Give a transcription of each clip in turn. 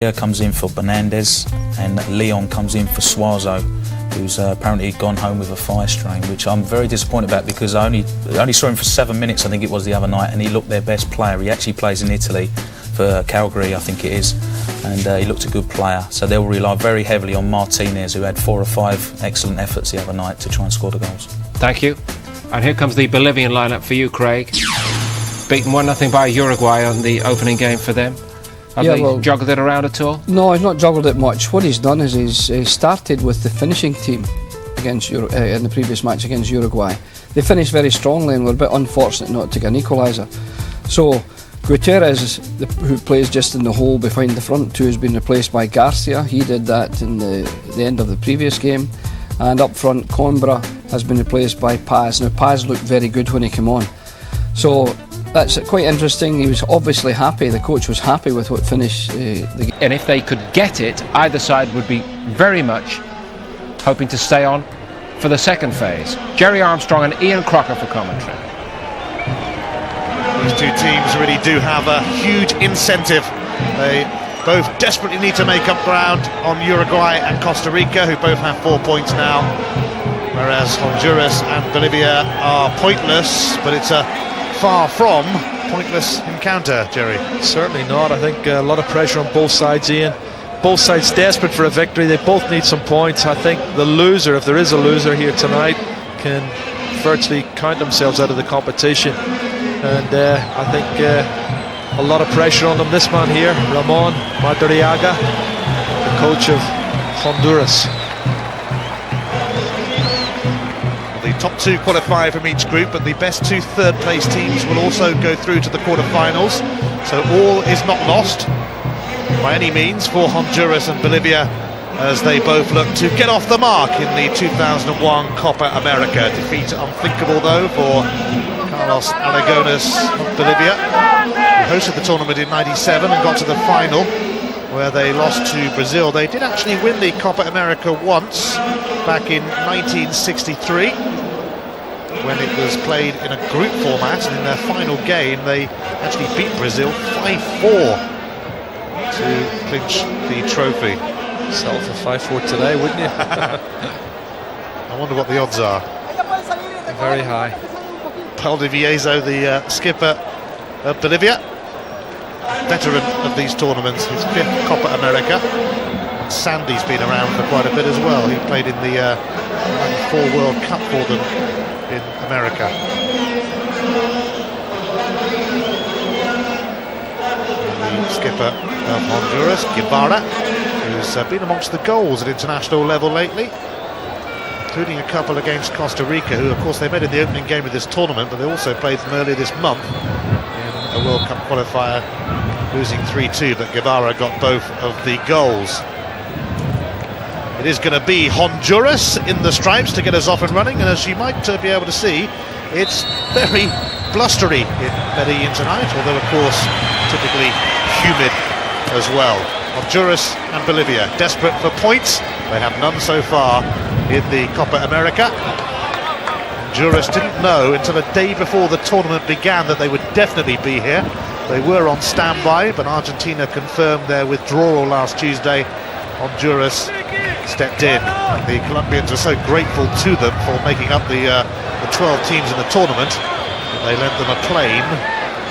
Here comes in for Bernandez, and Leon comes in for Suazo, who's apparently gone home with a thigh strain, which I'm very disappointed about because I only saw him for 7 minutes, I think it was, the other night, and he looked their best player. He actually plays in Italy for Calgary, I think it is, and he looked a good player. So they'll rely very heavily on Martinez, who had 4 or 5 excellent efforts the other night to try and score the goals. Thank you. And here comes the Bolivian lineup for you, Craig. Beaten 1-0 by Uruguay on the opening game for them. Have they juggled it around at all? No, he's not juggled it much. What he's done is he's started with the finishing team against in the previous match against Uruguay. They finished very strongly and were a bit unfortunate not to get an equaliser. So Gutierrez, who plays just in the hole behind the front two, has been replaced by Garcia. He did that in the end of the previous game. And up front, Coimbra has been replaced by Paz. Now, Paz looked very good when he came on. So that's quite interesting. He was obviously happy. The coach was happy with what finished the game. And if they could get it, either side would be very much hoping to stay on for the second phase. Jerry Armstrong and Ian Crocker for commentary. These two teams really do have a huge incentive. They both desperately need to make up ground on Uruguay and Costa Rica, who both have 4 points now, whereas Honduras and Bolivia are pointless, but it's a far from pointless encounter, Jerry. Certainly not. I think a lot of pressure on both sides, Ian. Both sides desperate for a victory. They both need some points. I think the loser, if there is a loser here tonight, can virtually count themselves out of the competition. And I think a lot of pressure on them. This man here, Ramon Madariaga, the coach of Honduras. The top 2 qualify from each group, but the best 2 third-place teams will also go through to the quarter-finals. So all is not lost by any means for Honduras and Bolivia, as they both look to get off the mark in the 2001 Copa America. Defeat unthinkable, though, for Carlos Aragones of Bolivia, who hosted the tournament in '97 and got to the final, where they lost to Brazil. They did actually win the Copa America once, back in 1963, when it was played in a group format, and in their final game they actually beat Brazil 5-4 to clinch the trophy. Sell for 5-4 today, wouldn't you? I wonder what the odds are. Very high. Valdivieso, the skipper of Bolivia, veteran of these tournaments, his 5th Copa America. And Sandy's been around for quite a bit as well. He played in the '94 World Cup for them in America. And the skipper of Honduras, Guevara, who's been amongst the goals at international level lately, including a couple against Costa Rica, who of course they made in the opening game of this tournament, but they also played them earlier this month in a World Cup qualifier, losing 3-2, but Guevara got both of the goals. It is going to be Honduras in the stripes to get us off and running, and as you might be able to see, it's very blustery in Medellin tonight, although of course typically humid as well. Honduras and Bolivia desperate for points. They have none so far in the Copa America. Honduras didn't know until a day before the tournament began that they would definitely be here. They were on standby, but Argentina confirmed their withdrawal last Tuesday. Honduras stepped in, and the Colombians were so grateful to them for making up the 12 teams in the tournament that they lent them a plane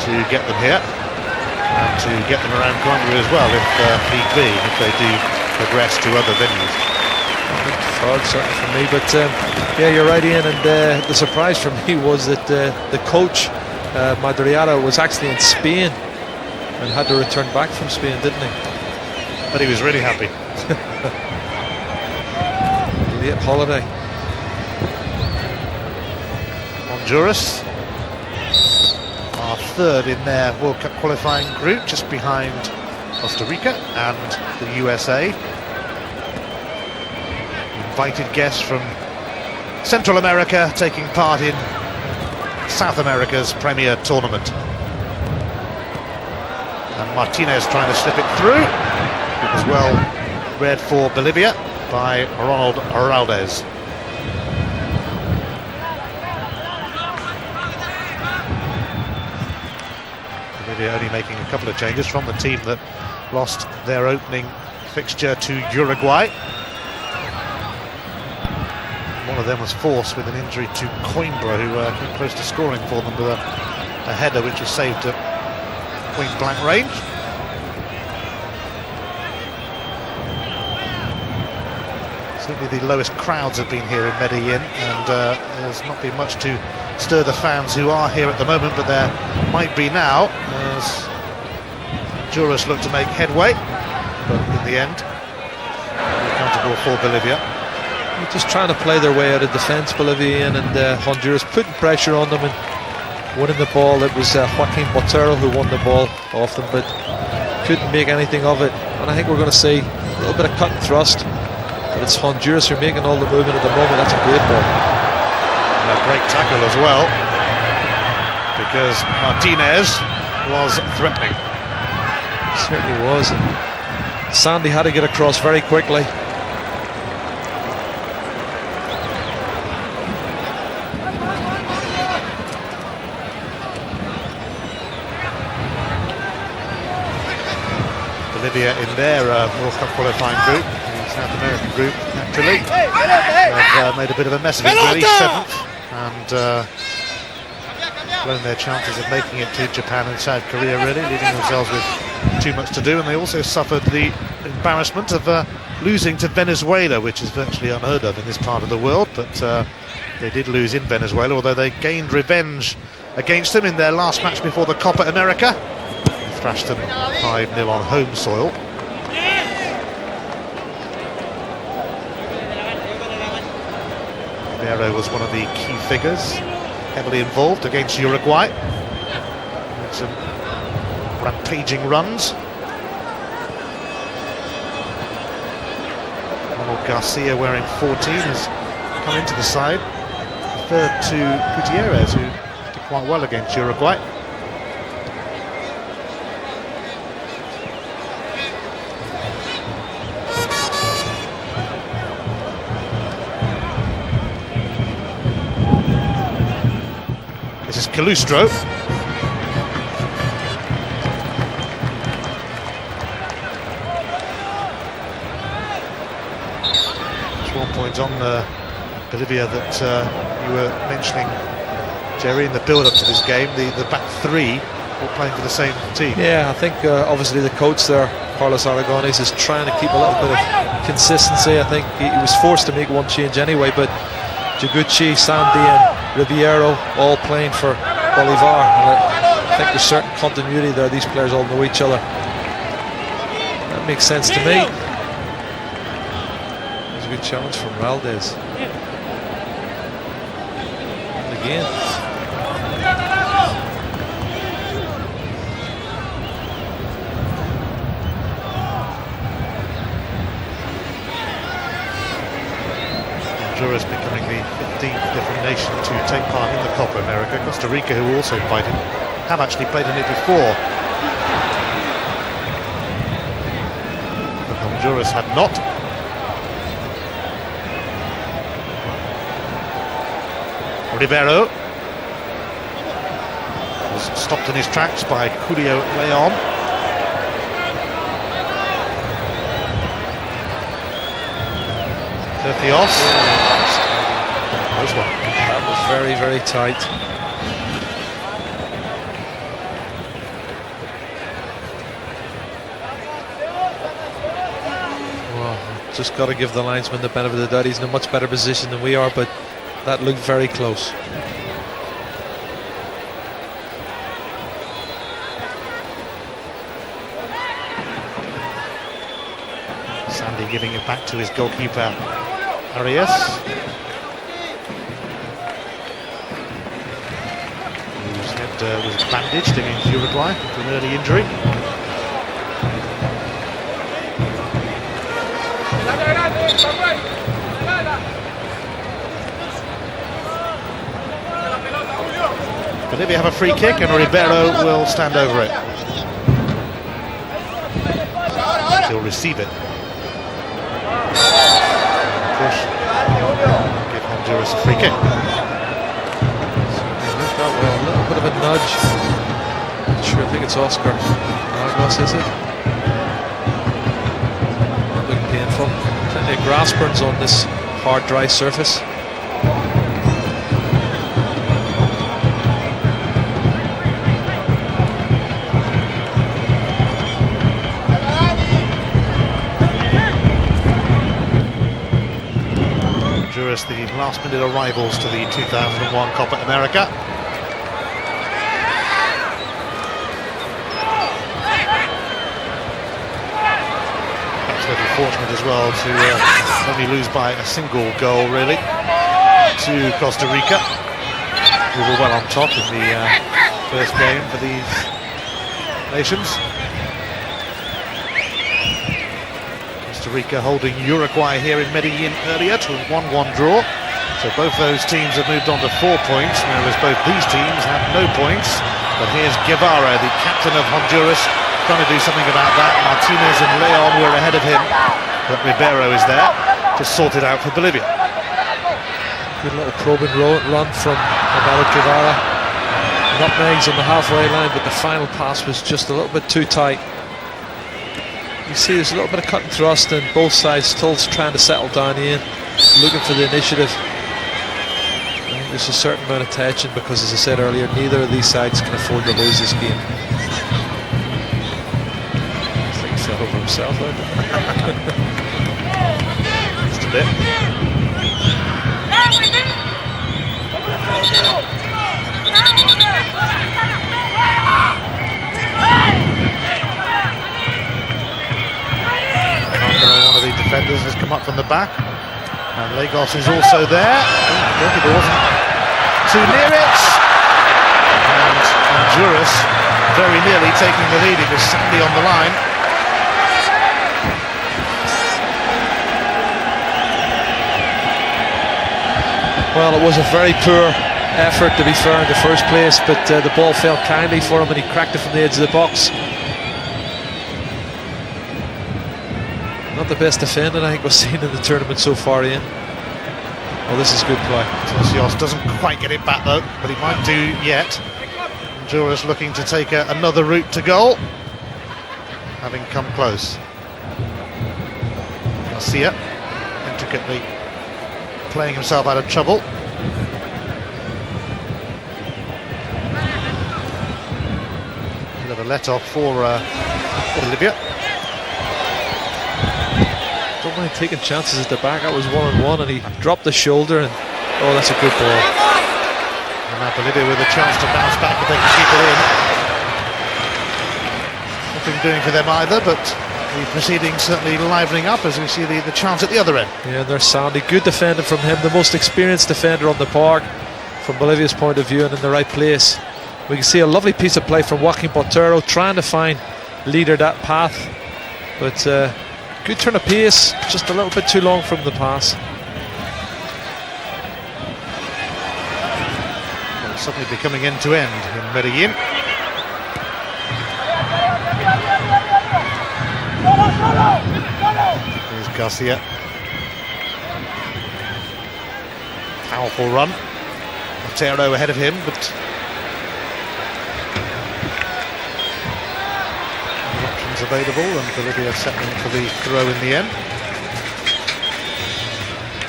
to get them here and to get them around Colombia as well, if need be, if they do progress to other venues. Fraud, certainly for me, but yeah, you're right, Ian, and the surprise for me was that the coach, Madariaga, was actually in Spain and had to return back from Spain, didn't he? But he was really happy. Late holiday. Honduras are 3rd in their World Cup qualifying group, just behind Costa Rica and the USA. Invited guests from Central America taking part in South America's premier tournament. And Martinez trying to slip it through. It was well read for Bolivia by Ronald Araldez. Bolivia only making a couple of changes from the team that lost their opening fixture to Uruguay. One of them was forced with an injury to Coimbra, who came close to scoring for them with a header which was saved at point blank range. Certainly the lowest crowds have been here in Medellin, and there's not been much to stir the fans who are here at the moment, but there might be now as Honduras look to make headway, but in the end accountable for Bolivia. They're just trying to play their way out of defence, Bolivia, and Honduras putting pressure on them and winning the ball. It was Joaquin Botero who won the ball off them, but couldn't make anything of it. And I think we're going to see a little bit of cut and thrust, but it's Honduras who are making all the movement at the moment. That's a great ball. And a great tackle as well, because Martinez was threatening. Certainly was. And Sandy had to get across very quickly. Bolivia in their World Cup qualifying group, the South American group, naturally, have made a bit of a mess of it, really, 7th, and blown their chances of making it to Japan and South Korea, really, leaving themselves with too much to do. And they also suffered the embarrassment of losing to Venezuela, which is virtually unheard of in this part of the world, but they did lose in Venezuela, although they gained revenge against them in their last match before the Copa America. Thrashed them 5-0 on home soil. Guevara was one of the key figures, heavily involved against Uruguay. With some rampaging runs. Ronald Garcia, wearing 14, has come into the side, referred to Gutierrez, who did quite well against Uruguay. This is Calustro. There's 1 point on Bolivia that you were mentioning, Jerry, in the build-up to this game. The back three all playing for the same team. Yeah, I think obviously the coach there, Carlos Aragones, is trying to keep a little bit of consistency. I think he was forced to make one change anyway, but Jaguchi, Sandy and Ribeiro all playing for Bolivar, and I think there's certain continuity there. These players all know each other. That makes sense to me. There's a good challenge from Raldez. And again. Honduras becoming the 15th different nation to take part in the Copa America. Costa Rica, who were also invited, have actually played in it before, but Honduras had not. Ribeiro was stopped in his tracks by Julio Leon. That was very, very tight. Well, just got to give the linesman the benefit of the doubt. He's in a much better position than we are, but that looked very close. Sandy giving it back to his goalkeeper, Arias. Whose head was bandaged against Uruguay after an early injury. Bolivia have a free kick and Ribeiro will stand over it. He'll receive it. Push. Give Honduras a free kick. A little bit of a nudge. Not sure, I think it's Oscar Argos, is it? grass burns on this hard, dry surface. Honduras, the last-minute arrivals to the 2001 Copa America. Fortunate as well to only lose by a single goal, really, to Costa Rica, who were well on top in the first game for these nations. Costa Rica holding Uruguay here in Medellin earlier to a 1-1 draw. So both those teams have moved on to 4 points, whereas both these teams have no points. But here's Guevara, the captain of Honduras, trying to do something about that. Martinez and Leon were ahead of him, but Ribeiro is there to sort it out for Bolivia. Good little probing run from Amado Guevara. Nutmegs on the halfway line, but the final pass was just a little bit too tight. You see there's a little bit of cut and thrust, and both sides still trying to settle down in, looking for the initiative. I think there's a certain amount of tension because, as I said earlier, neither of these sides can afford to lose this game. Over himself, just a bit. One of the defenders has come up from the back, and Lagos is also there. It wasn't too near it, and Honduras very nearly taking the lead. It was Sandy on the line. Well, it was a very poor effort, to be fair, in the first place, but the ball fell kindly for him and he cracked it from the edge of the box. Not the best defending I think we've seen in the tournament so far, Ian. Oh, this is good play. Catrachos doesn't quite get it back though, but he might do yet. Honduras looking to take another route to goal, having come close. Garcia intricately playing himself out of trouble. Bit of a let-off for Bolivia. Don't mind taking chances at the back. That was 1-on-1 and he dropped the shoulder, and oh, that's a good ball. And now Bolivia with a chance to bounce back if they can keep it in. Nothing doing for them either, but the proceedings certainly livening up as we see the chance at the other end. Yeah, there's Sandy. Good defending from him, the most experienced defender on the park from Bolivia's point of view, and in the right place. We can see a lovely piece of play from Joaquin Botero, trying to find leader that path, but good turn of pace, just a little bit too long from the pass. Well, suddenly becoming end to end in Medellin. Here's Garcia. Powerful run. Botero ahead of him, but options available, and Bolivia settling for the throw in the end.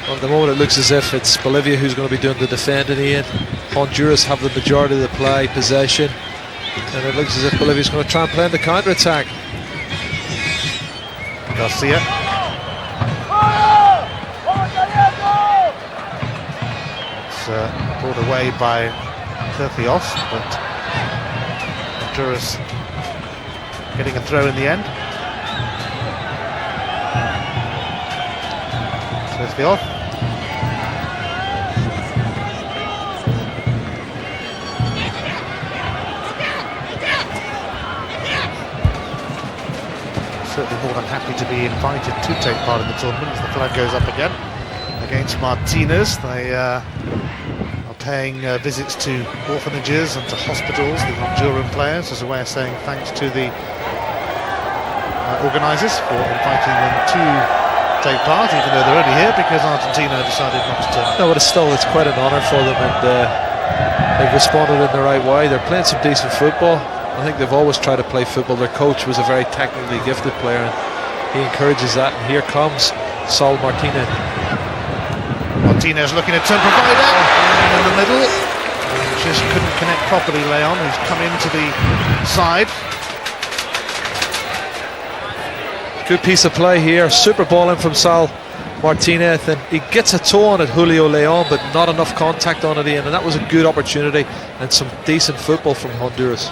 Well, at the moment it looks as if it's Bolivia who's going to be doing the defending, Ian. Honduras have the majority of the play, possession, and it looks as if Bolivia's going to try and play in the counter-attack. Garcia. It's brought away by Catrachos, but Honduras getting a throw in the end. Catrachos. Certainly more than happy to be invited to take part in the tournament as the flag goes up again against Martinez. They are paying visits to orphanages and to hospitals, the Honduran players, as a way of saying thanks to the organisers for inviting them to take part, even though they're only here because Argentina decided not to turn up. No, but it's quite an honour for them, and they've responded in the right way. They're playing some decent football. I think they've always tried to play football. Their coach was a very technically gifted player, and he encourages that. And here comes Saul Martinez. Martinez looking to turn provider in the middle. Just couldn't connect properly. Leon, who's come into the side. Good piece of play here. Super ball in from Saul Martinez, and he gets a toe on it, Julio Leon, but not enough contact on it, Ian, and that was a good opportunity and some decent football from Honduras.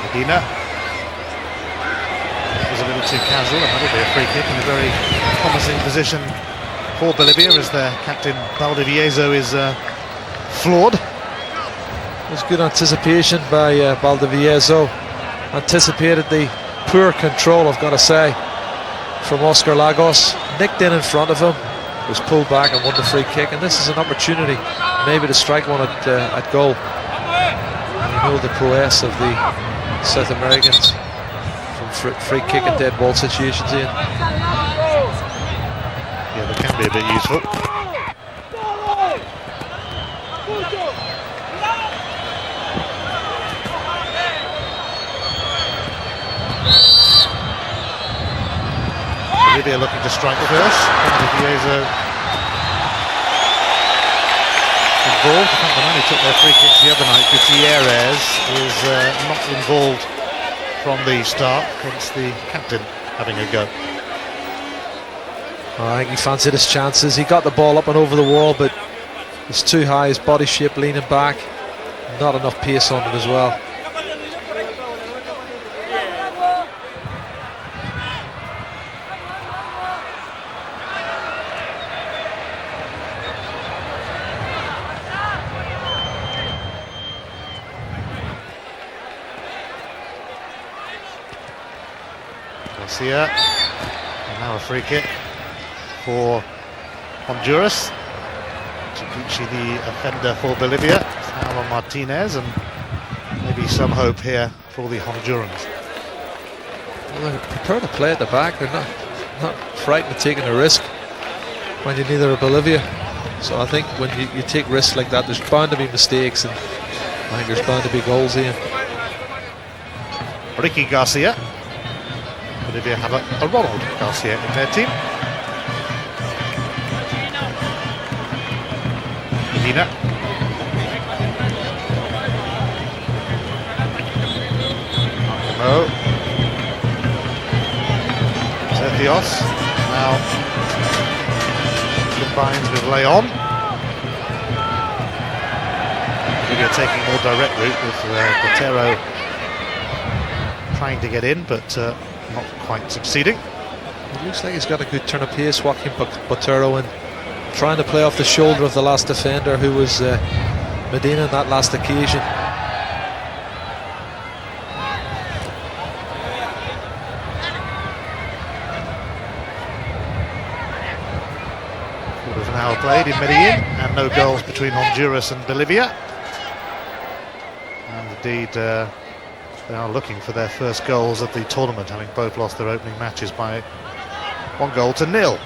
Medina was a little too casual, and that'll be a free kick in a very promising position for Bolivia as their captain Valdivieso is flawed. It was good anticipation by Valdivieso. Anticipated the poor control, I've got to say, from Oscar Lagos. Nicked in front of him, was pulled back and won the free kick, and this is an opportunity maybe to strike one at goal. And you know the prowess of the South Americans from free kick and dead ball situations, Ian. Yeah, they can be a bit useful. Bolivia looking to strike first. Valdivieso involved. I think the man who took their free kicks the other night, Gutierrez, is not involved from the start, hence the captain having a go. I think he fancied his chances. He got the ball up and over the wall, but it's too high. His body shape leaning back, not enough pace on it as well. Garcia, and now a free kick for Honduras. Taguchi, the offender for Bolivia. Saul Martinez, and maybe some hope here for the Hondurans. Well, they're prepared to play at the back. They're not frightened of taking a risk when you neither are Bolivia. So I think when you take risks like that, there's bound to be mistakes, and I think there's bound to be goals in. Ricky Garcia. Bolivia have a Ronald Garcia in their team. Medina. No. Tercios now combines with Leon. Bolivia taking more direct route with Botero trying to get in, but not quite succeeding. It looks like he's got a good turn of pace, Joaquin Botero, and trying to play off the shoulder of the last defender, who was Medina on that last occasion. Quarter of an hour played in Medellin, and no goals between Honduras and Bolivia. And indeed, they are looking for their first goals of the tournament, having both lost their opening matches by 1-0.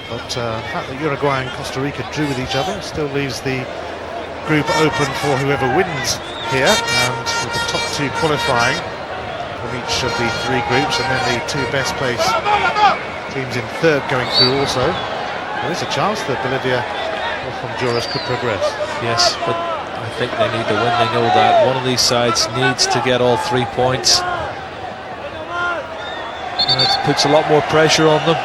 But the fact that Uruguay and Costa Rica drew with each other still leaves the group open for whoever wins here, and with the top two qualifying from each of the three groups, and then the two best placed teams in third going through also, there is a chance that Bolivia or Honduras could progress. Yes, but I think they need to win. They know that one of these sides needs to get all 3 points. And it puts a lot more pressure on them.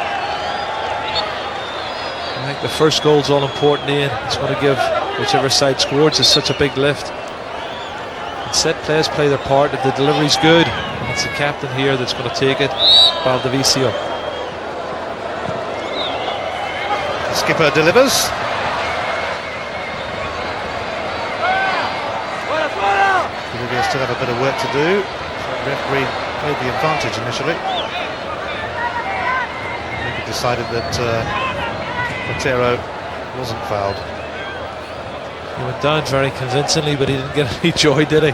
I think the first goal's all important, Ian. It's going to give whichever side scores is such a big lift. And set players play their part. If the delivery's good, it's the captain here that's going to take it, Valdivieso. Skipper delivers. Bolivia still have a bit of work to do. The referee played the advantage initially. Maybe decided that Botero wasn't fouled. He went down very convincingly, but he didn't get any joy, did he?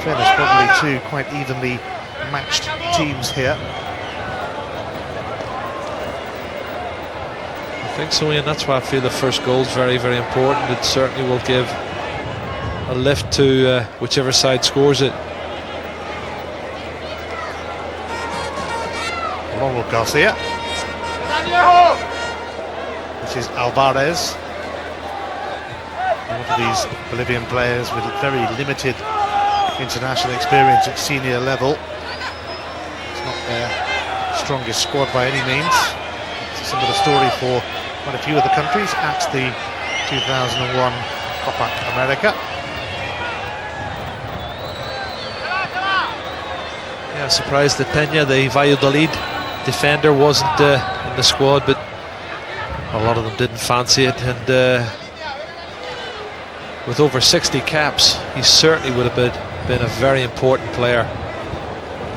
Fairness, probably two quite evenly matched teams here. I think so, Ian. That's why I feel the first goal is very, very important. It certainly will give a lift to whichever side scores it. Ronald Garcia. This is Alvarez. One of these Bolivian players with very limited international experience at senior level. It's not their strongest squad by any means. It's a similar story for quite a few of the countries at the 2001 Copa America. Yeah, I'm surprised that Peña, the Valladolid defender, wasn't in the squad, but a lot of them didn't fancy it, and with over 60 caps, he certainly would have been a very important player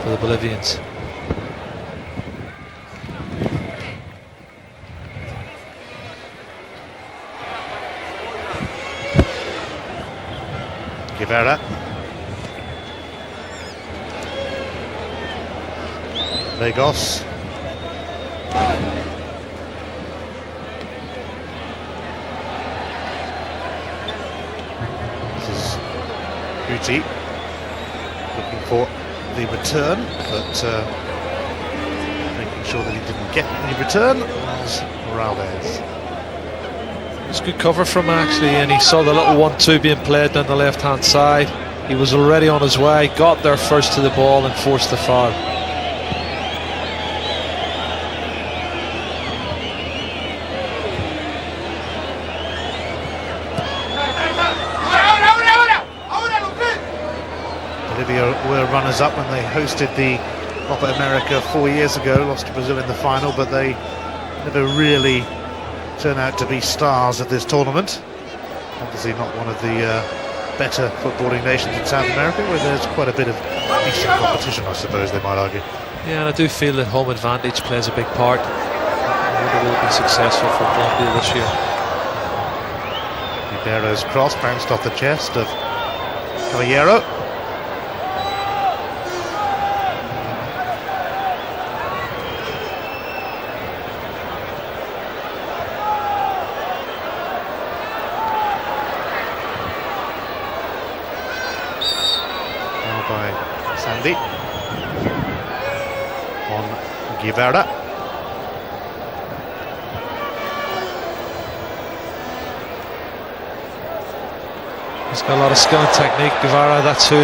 for the Bolivians. Guevara. Lagos. This is Uti looking for the return, but making sure that he didn't get any return was Morales. It's good cover from him, actually, and he saw the little 1-2 being played down the left hand side. He was already on his way, got there first to the ball and forced the foul. Bolivia were runners-up when they hosted the Copa America 4 years ago, lost to Brazil in the final, but they never really turn out to be stars of this tournament. Obviously not one of the better footballing nations in South America, where there's quite a bit of decent competition, I suppose they might argue. Yeah, and I do feel that home advantage plays a big part. I wonder will it be successful for Colombia this year. Ribero's cross bounced off the chest of Caballero. By Sandy on Guevara. He's got a lot of skill and technique, Guevara. That's who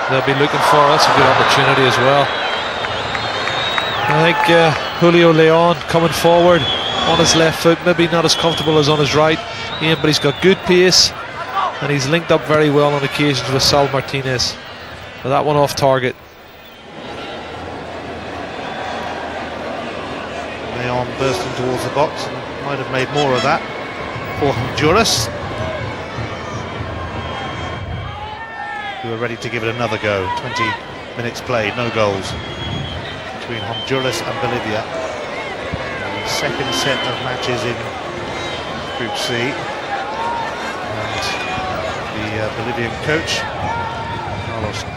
they'll be looking for. That's a good opportunity as well. I think Julio Leon coming forward on his left foot, maybe not as comfortable as on his right, Ian, but he's got good pace and he's linked up very well on occasions with Sal Martinez. But that one off target. Leon bursting towards the box and might have made more of that for Honduras, who are ready to give it another go. 20 minutes played, no goals between Honduras and Bolivia. The second set of matches in Group C, and the Bolivian coach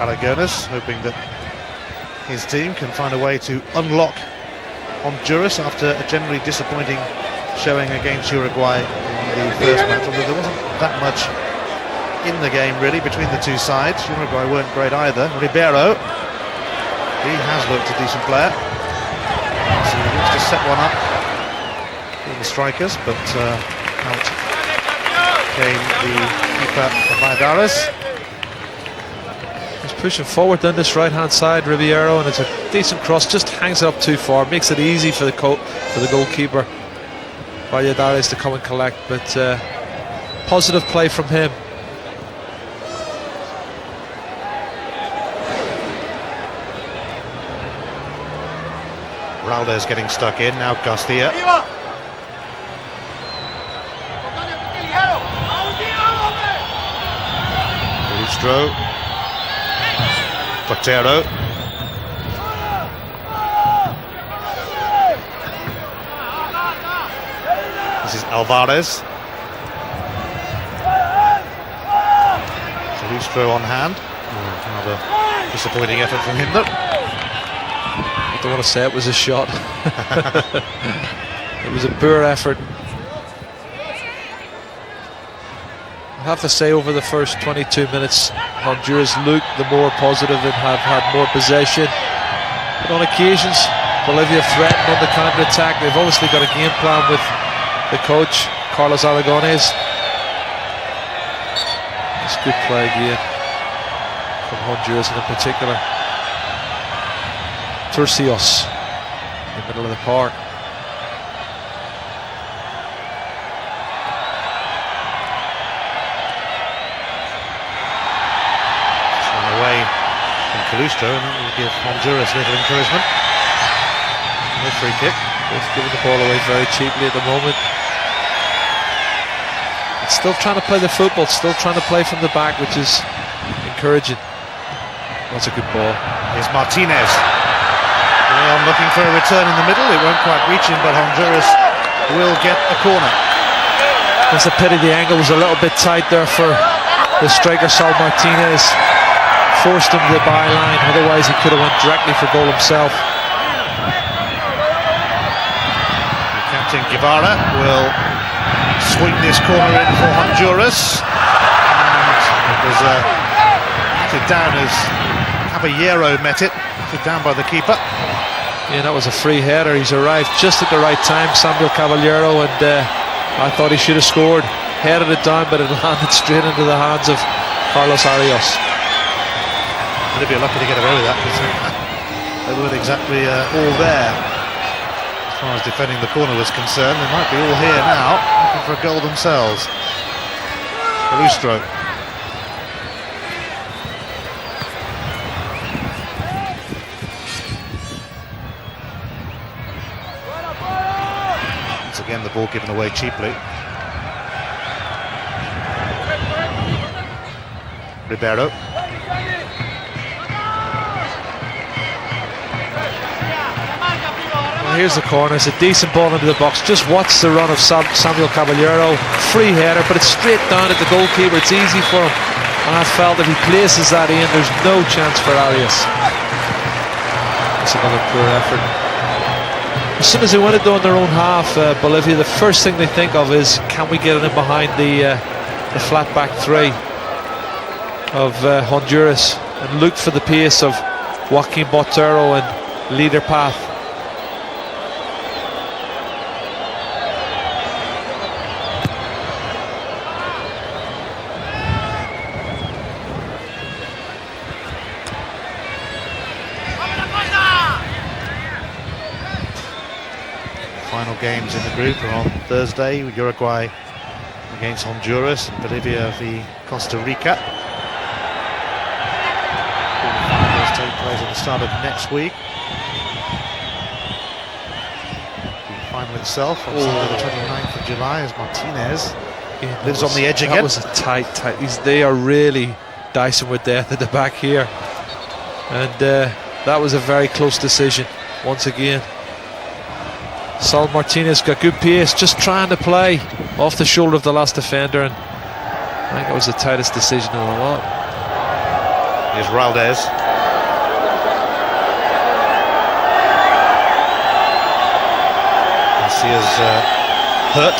Aragones hoping that his team can find a way to unlock Honduras after a generally disappointing showing against Uruguay in the first match, although there wasn't that much in the game really between the two sides. Uruguay weren't great either. Ribeiro, he has looked a decent player, so he looks to set one up for the strikers, but out came the keeper Valladares. Pushing forward down this right hand side, Ribeiro, and it's a decent cross, just hangs it up too far, makes it easy for the goalkeeper Valladares to come and collect, but positive play from him. Raldo's getting stuck in, now Garcia. Castro, Portero. This is Alvarez. Castro on hand. Another disappointing effort from him, though. I don't want to say it was a shot. It was a poor effort. I have to say, over the first 22 minutes, Honduras looked the more positive and have had more possession. But on occasions, Bolivia threatened on the counter-attack. They've obviously got a game plan with the coach, Carlos Aragonés. It's good play again from Honduras, and in particular Turcios in the middle of the park. Thrown away from Calustro, and that will give Honduras little encouragement. No free kick. Both giving the ball away very cheaply at the moment. It's still trying to play the football, still trying to play from the back, which is encouraging. That's a good ball. Here's Martinez. Leon looking for a return in the middle. It won't quite reach him, but Honduras will get a corner. It's a pity the angle was a little bit tight there for the striker, Saul Martinez. Forced him to the byline, otherwise he could have went directly for goal himself. Captain Guevara will swing this corner in for Honduras, and it was batted down as Caballero met it, batted down by the keeper. Yeah, that was a free header. He's arrived just at the right time, Samuel Caballero, and I thought he should have scored. Headed it down, but it landed straight into the hands of Carlos Arias. Bolivia lucky to get away with that, because they weren't exactly all there. As far as defending the corner was concerned, they might be all here now, looking for a goal themselves. Calustro. Once again, the ball given away cheaply. Ribeiro. Here's the corner. It's a decent ball into the box. Just watch the run of Samuel Caballero. Free header, but it's straight down at the goalkeeper. It's easy for him. And I felt if he places that in, there's no chance for Arias. That's another poor effort. As soon as they want to do in their own half, Bolivia, the first thing they think of is, can we get it in behind the flat back three of Honduras, and look for the pace of Joaquin Botero and Leader Path. Final games in the group are on Thursday. Uruguay against Honduras and Bolivia v Costa Rica. Quarterfinals take place at the start of next week. The final itself on Sunday the 29th of July as Martinez lives on the edge again. That was a tight. They are really dicing with death at the back here, and that was a very close decision once again. Saul Martinez got good pace, just trying to play off the shoulder of the last defender, and I think it was the tightest decision of the lot. Here's Raldez. Garcia's hurt.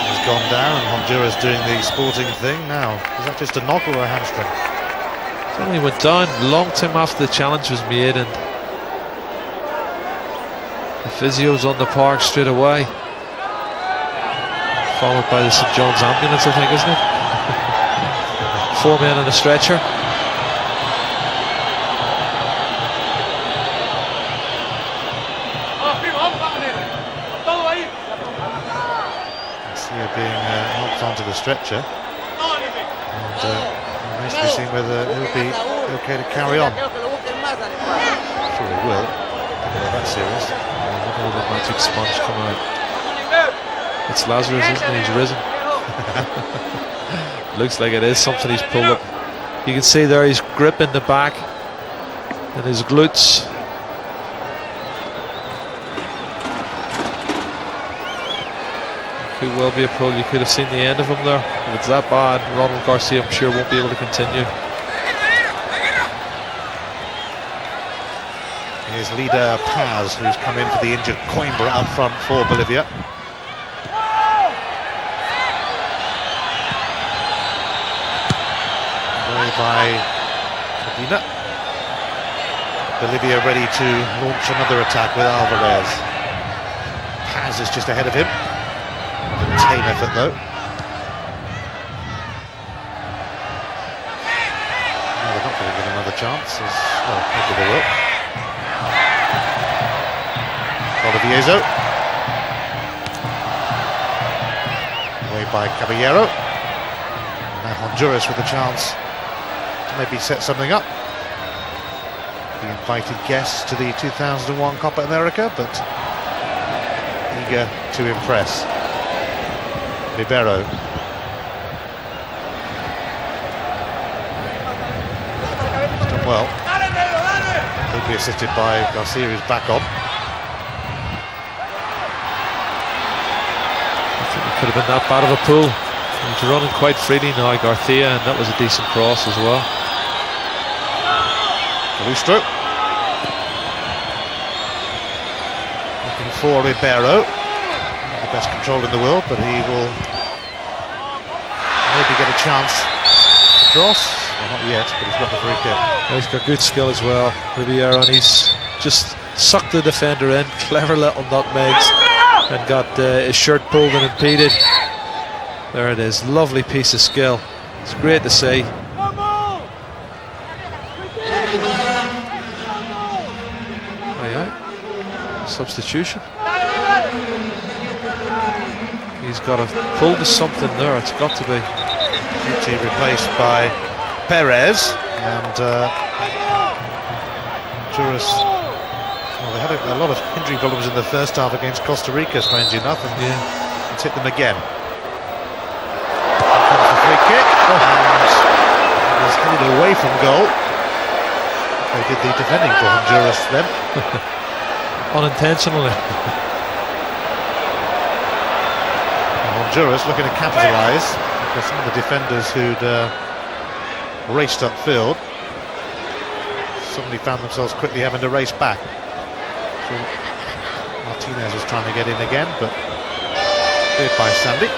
He's gone down, and Honduras doing the sporting thing now. Is that just a knock or a hamstring? It only went down a long time after the challenge was made, and the physio's on the park straight away, followed by the St. John's ambulance, I think, isn't it? 4 men on a stretcher. Garcia being helped onto the stretcher, and remains to be seen whether he'll be okay to carry on. Sure he will. That's serious. The magic sponge come out. It's Lazarus, isn't he? He's risen. Looks like it is something he's pulled up. You can see there he's gripping the back and his glutes. Could well be a pull. You could have seen the end of him there. If it's that bad, Ronald Garcia, I'm sure, won't be able to continue. Here's leader Paz, who's come in for the injured Coimbra up front for Bolivia. Away by Medina. Bolivia ready to launch another attack with Alvarez. Paz is just ahead of him. A tame effort though. No, they're not going to get another chance. Well, maybe they will. Oliviezo. Away by Caballero. Now Honduras with a chance to maybe set something up. The invited guests to the 2001 Copa America, but eager to impress. Ribeiro. He's done well. He'll be assisted by Garcia, who's back on. Could have been that bad of a pull. He's running quite freely now, Garcia, and that was a decent cross as well. Calustro. Looking for Ribeiro. Not the best control in the world, but he will maybe get a chance to cross. Well, not yet, but he's got the free kick. Yeah, he's got good skill as well, Ribeiro, and he's just sucked the defender in. Clever little nutmegs. And got his shirt pulled and impeded. There it is, lovely piece of skill. It's great to see. Substitution. He's got a pull to something there, it's got to be. Duty replaced by Perez, and Honduras. Well, they had a lot of injury problems in the first half against Costa Rica, strangely enough, and it's hit them again. Here comes the free kick, and it was headed away from goal. They did the defending for Honduras then. Unintentionally. Honduras looking to capitalise, because some of the defenders who'd raced upfield suddenly found themselves quickly having to race back. So Martinez is trying to get in again, but cleared by Sandy.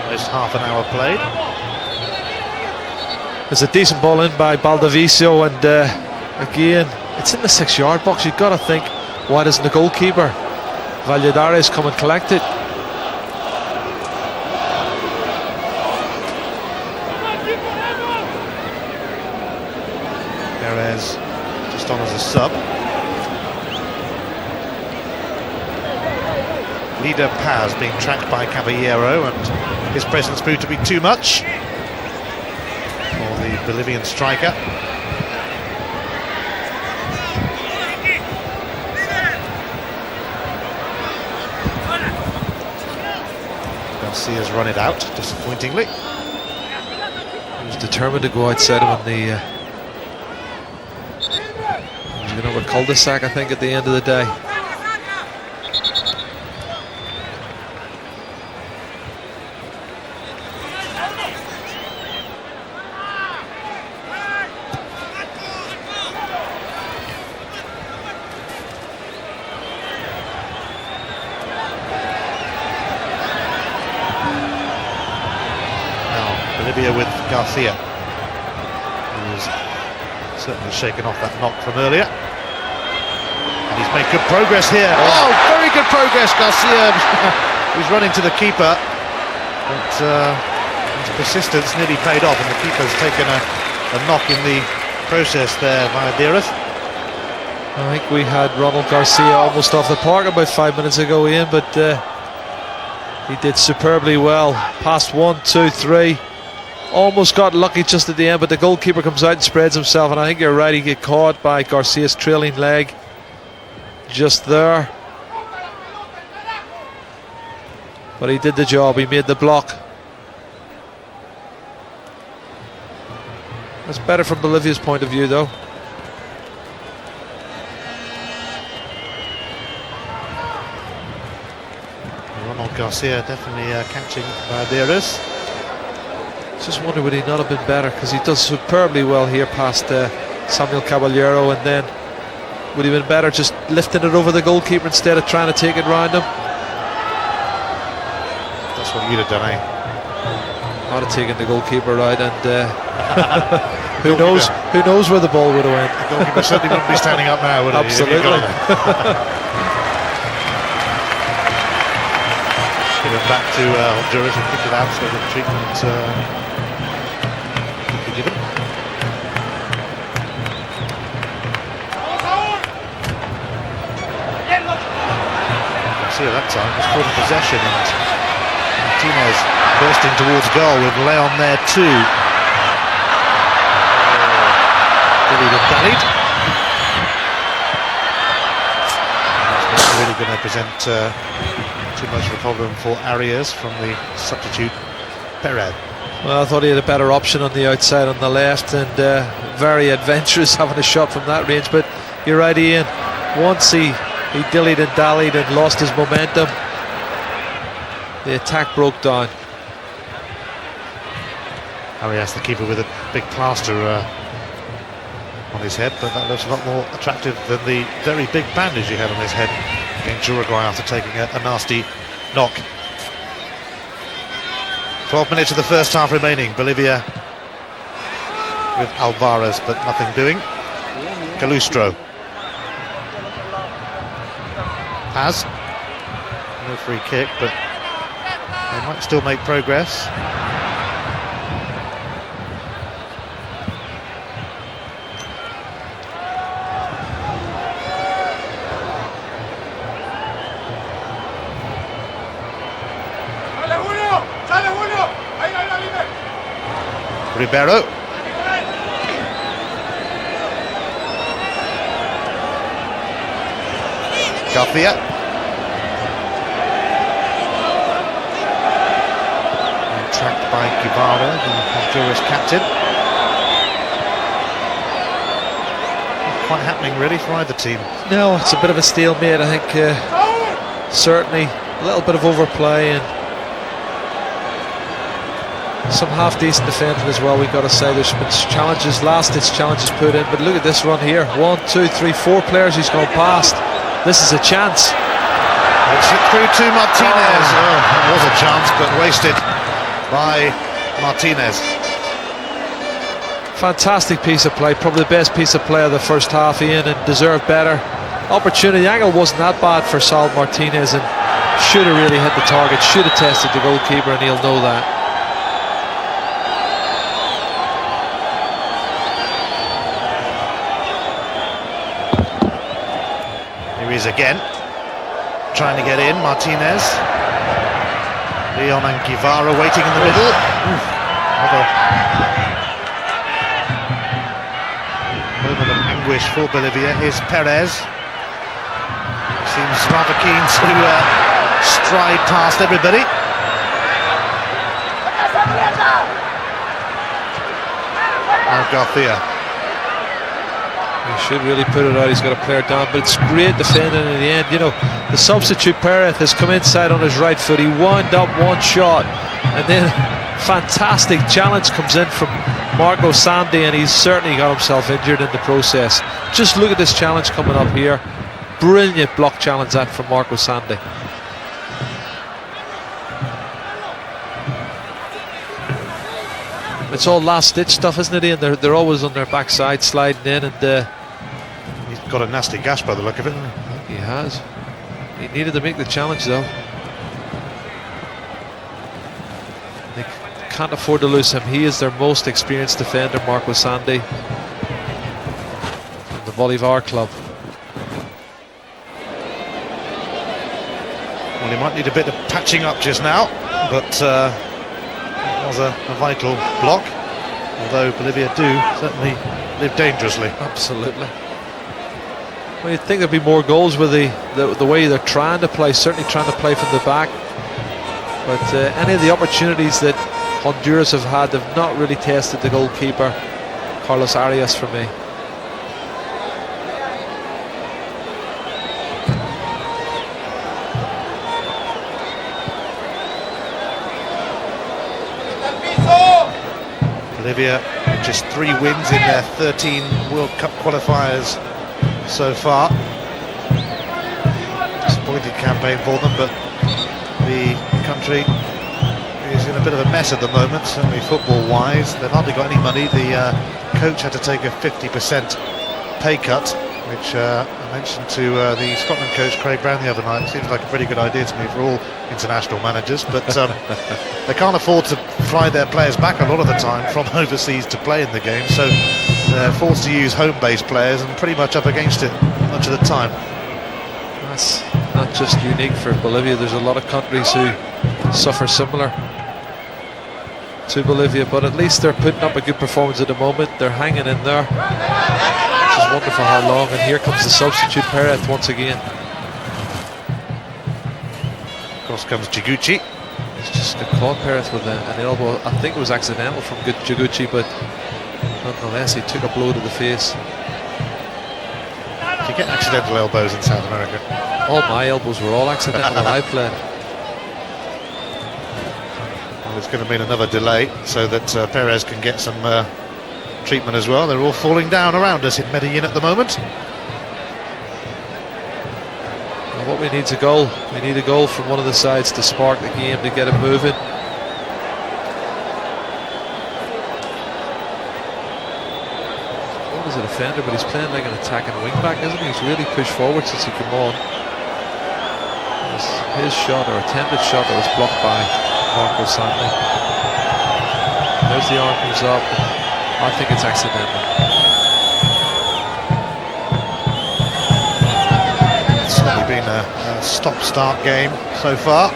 Almost half an hour played. There's a decent ball in by Baldavicio, and again, it's in the 6-yard box. You've got to think, why doesn't the goalkeeper Valladares come and collect it? Perez just on as a sub. Leader Paz being tracked by Caballero, and his presence proved to be too much for the Bolivian striker. Garcia's run it out, disappointingly. He was determined to go outside him on the... he was going over a cul-de-sac, I think, at the end of the day. With Garcia, who's certainly shaken off that knock from earlier, and he's made good progress here. Oh, very good progress, Garcia. He's running to the keeper, but his persistence nearly paid off, and the keeper's taken a knock in the process there via Diarra. I think we had Ronald Garcia almost off the park about 5 minutes ago, Ian, but he did superbly well. Past 1, 2, 3. Almost got lucky just at the end, but the goalkeeper comes out and spreads himself, and I think you're right, he get caught by Garcia's trailing leg just there. But he did the job, he made the block. That's better from Bolivia's point of view, though. Ronald Garcia definitely catching Banderas. Just wonder would he not have been better, because he does superbly well here past Samuel Caballero, and then would he have been better just lifting it over the goalkeeper instead of trying to take it round him? That's what you'd have done, eh? I'd have taken the goalkeeper right, and who knows where the ball would have went. The goalkeeper certainly wouldn't be standing up now, would he? Absolutely. Give it back to Honduras and pick it out so the treatment could be given. See at that time was caught in possession, and Martinez bursting towards goal with Leon there too. Dillied and dallied. That's not really going to present too much of a problem for Arias from the substitute Perez. Well, I thought he had a better option on the outside on the left, and very adventurous having a shot from that range. But you're right, Ian. Once he dillied and dallied and lost his momentum, the attack broke down. Arias, the keeper, with a big plaster on his head, but that looks a lot more attractive than the very big bandage he had on his head against Uruguay after taking a nasty knock. 12 minutes of the first half remaining. Bolivia with Alvarez, but nothing doing. Calustro has no free kick, but they might still make progress. Ribeiro. Garcia. And tracked by Guevara, the Honduras captain. Not quite happening really for either team. No, it's a bit of a stalemate. I think certainly a little bit of overplay and some half-decent defending as well. We've got to say there's been challenges, last-ditch challenges put in, but look at this run here. 1, 2, 3, 4 players he's gone past. This is a chance. It's through to Martinez. Oh, that was a chance, but wasted by Martinez. Fantastic piece of play, probably the best piece of play of the first half, Ian, and deserved better. Opportunity, the angle wasn't that bad for Sal Martinez, and should have really hit the target, should have tested the goalkeeper, and he'll know that. Here he is again, trying to get in. Martinez, Leon and Guevara waiting in the middle. Another moment of anguish for Bolivia. Here's Perez. Seems rather keen to stride past everybody. Now Garcia. He should really put it out. He's got a player down, but it's great defending in the end. You know, the substitute Perez has come inside on his right foot. He wound up one shot, and then fantastic challenge comes in from Marco Sandy, and he's certainly got himself injured in the process. Just look at this challenge coming up here. Brilliant block challenge that from Marco Sandy. It's all last-ditch stuff, isn't it, Ian? They're always on their backside sliding in, and he's got a nasty gash by the look of it. He has. He needed to make the challenge, though. They can't afford to lose him. He is their most experienced defender, Marco Sandy, from the Bolivar club. Well, he might need a bit of patching up just now, but it was a vital block, although Bolivia do certainly live dangerously. Absolutely. Well, you'd think there'd be more goals with the way they're trying to play, certainly trying to play from the back, but any of the opportunities that Honduras have had, they've not really tested the goalkeeper. Carlos Arias for me. Bolivia with just 3 wins in their 13 World Cup qualifiers so far. Disappointing campaign for them, but the country is in a bit of a mess at the moment, certainly football-wise. They've hardly got any money. The coach had to take a 50% pay cut, which I mentioned to the Scotland coach Craig Brown the other night. It seems like a pretty good idea to me for all international managers, but they can't afford to fly their players back a lot of the time from overseas to play in the game, so they're forced to use home-based players and pretty much up against it much of the time. That's not just unique for Bolivia. There's a lot of countries who suffer similar to Bolivia, but at least they're putting up a good performance at the moment. They're hanging in there, which is wonderful how long. And here comes the substitute Perez once again. Of course comes Jaguchi. It's just caught Perez with an elbow. I think it was accidental from good Jaguchi, but nonetheless he took a blow to the face. Do you get accidental elbows in South America? All my elbows were all accidental when I played. Well, it's going to mean another delay so that Perez can get some treatment as well. They're all falling down around us in Medellin at the moment. Well, what we need is a goal. We need a goal from one of the sides to spark the game, to get it moving. Well, he's a defender, but he's playing like an attacking wing-back, isn't he? He's really pushed forward since he came on. His shot, or attempted shot, that was blocked by Marco Santi. There's the arm comes up. I think it's accidental. It's certainly been a stop-start game so far.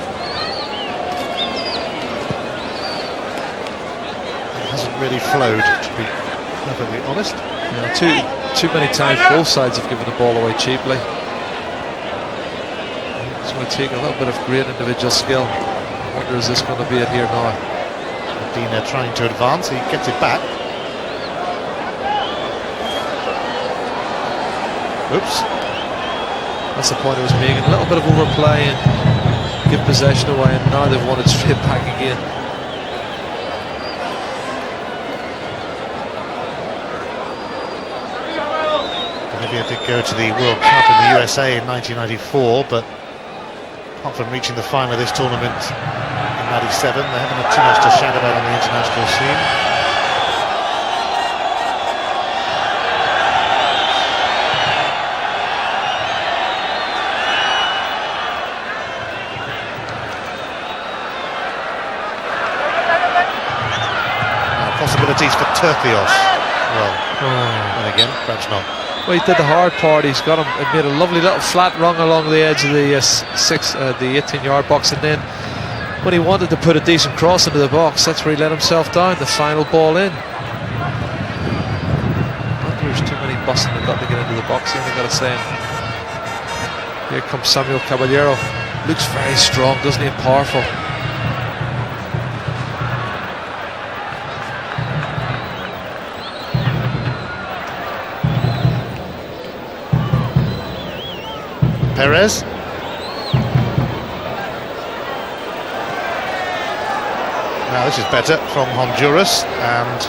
It hasn't really flowed, to be perfectly honest. Yeah, too many times both sides have given the ball away cheaply. It's going to take a little bit of great individual skill. I wonder, is this going to be it here now? Medina trying to advance, he gets it back. Oops. That's the point I was making. A little bit of overplay and give possession away, and now they've won it straight back again. Bolivia did go to the World Cup in the USA in 1994, but apart from reaching the final of this tournament in 97, they haven't had too much to shout about on the international scene. Possibilities for Turkios. Well, and again, perhaps not. Well, he did the hard part. He's got him. He made a lovely little flat rung along the edge of the 18-yard box, and then when he wanted to put a decent cross into the box, that's where he let himself down. The final ball in. Not there's too many busting they've got to get into the box. I've got to say. Here comes Samuel Caballero. Looks very strong, doesn't he? And powerful. Perez. Now this is better from Honduras, and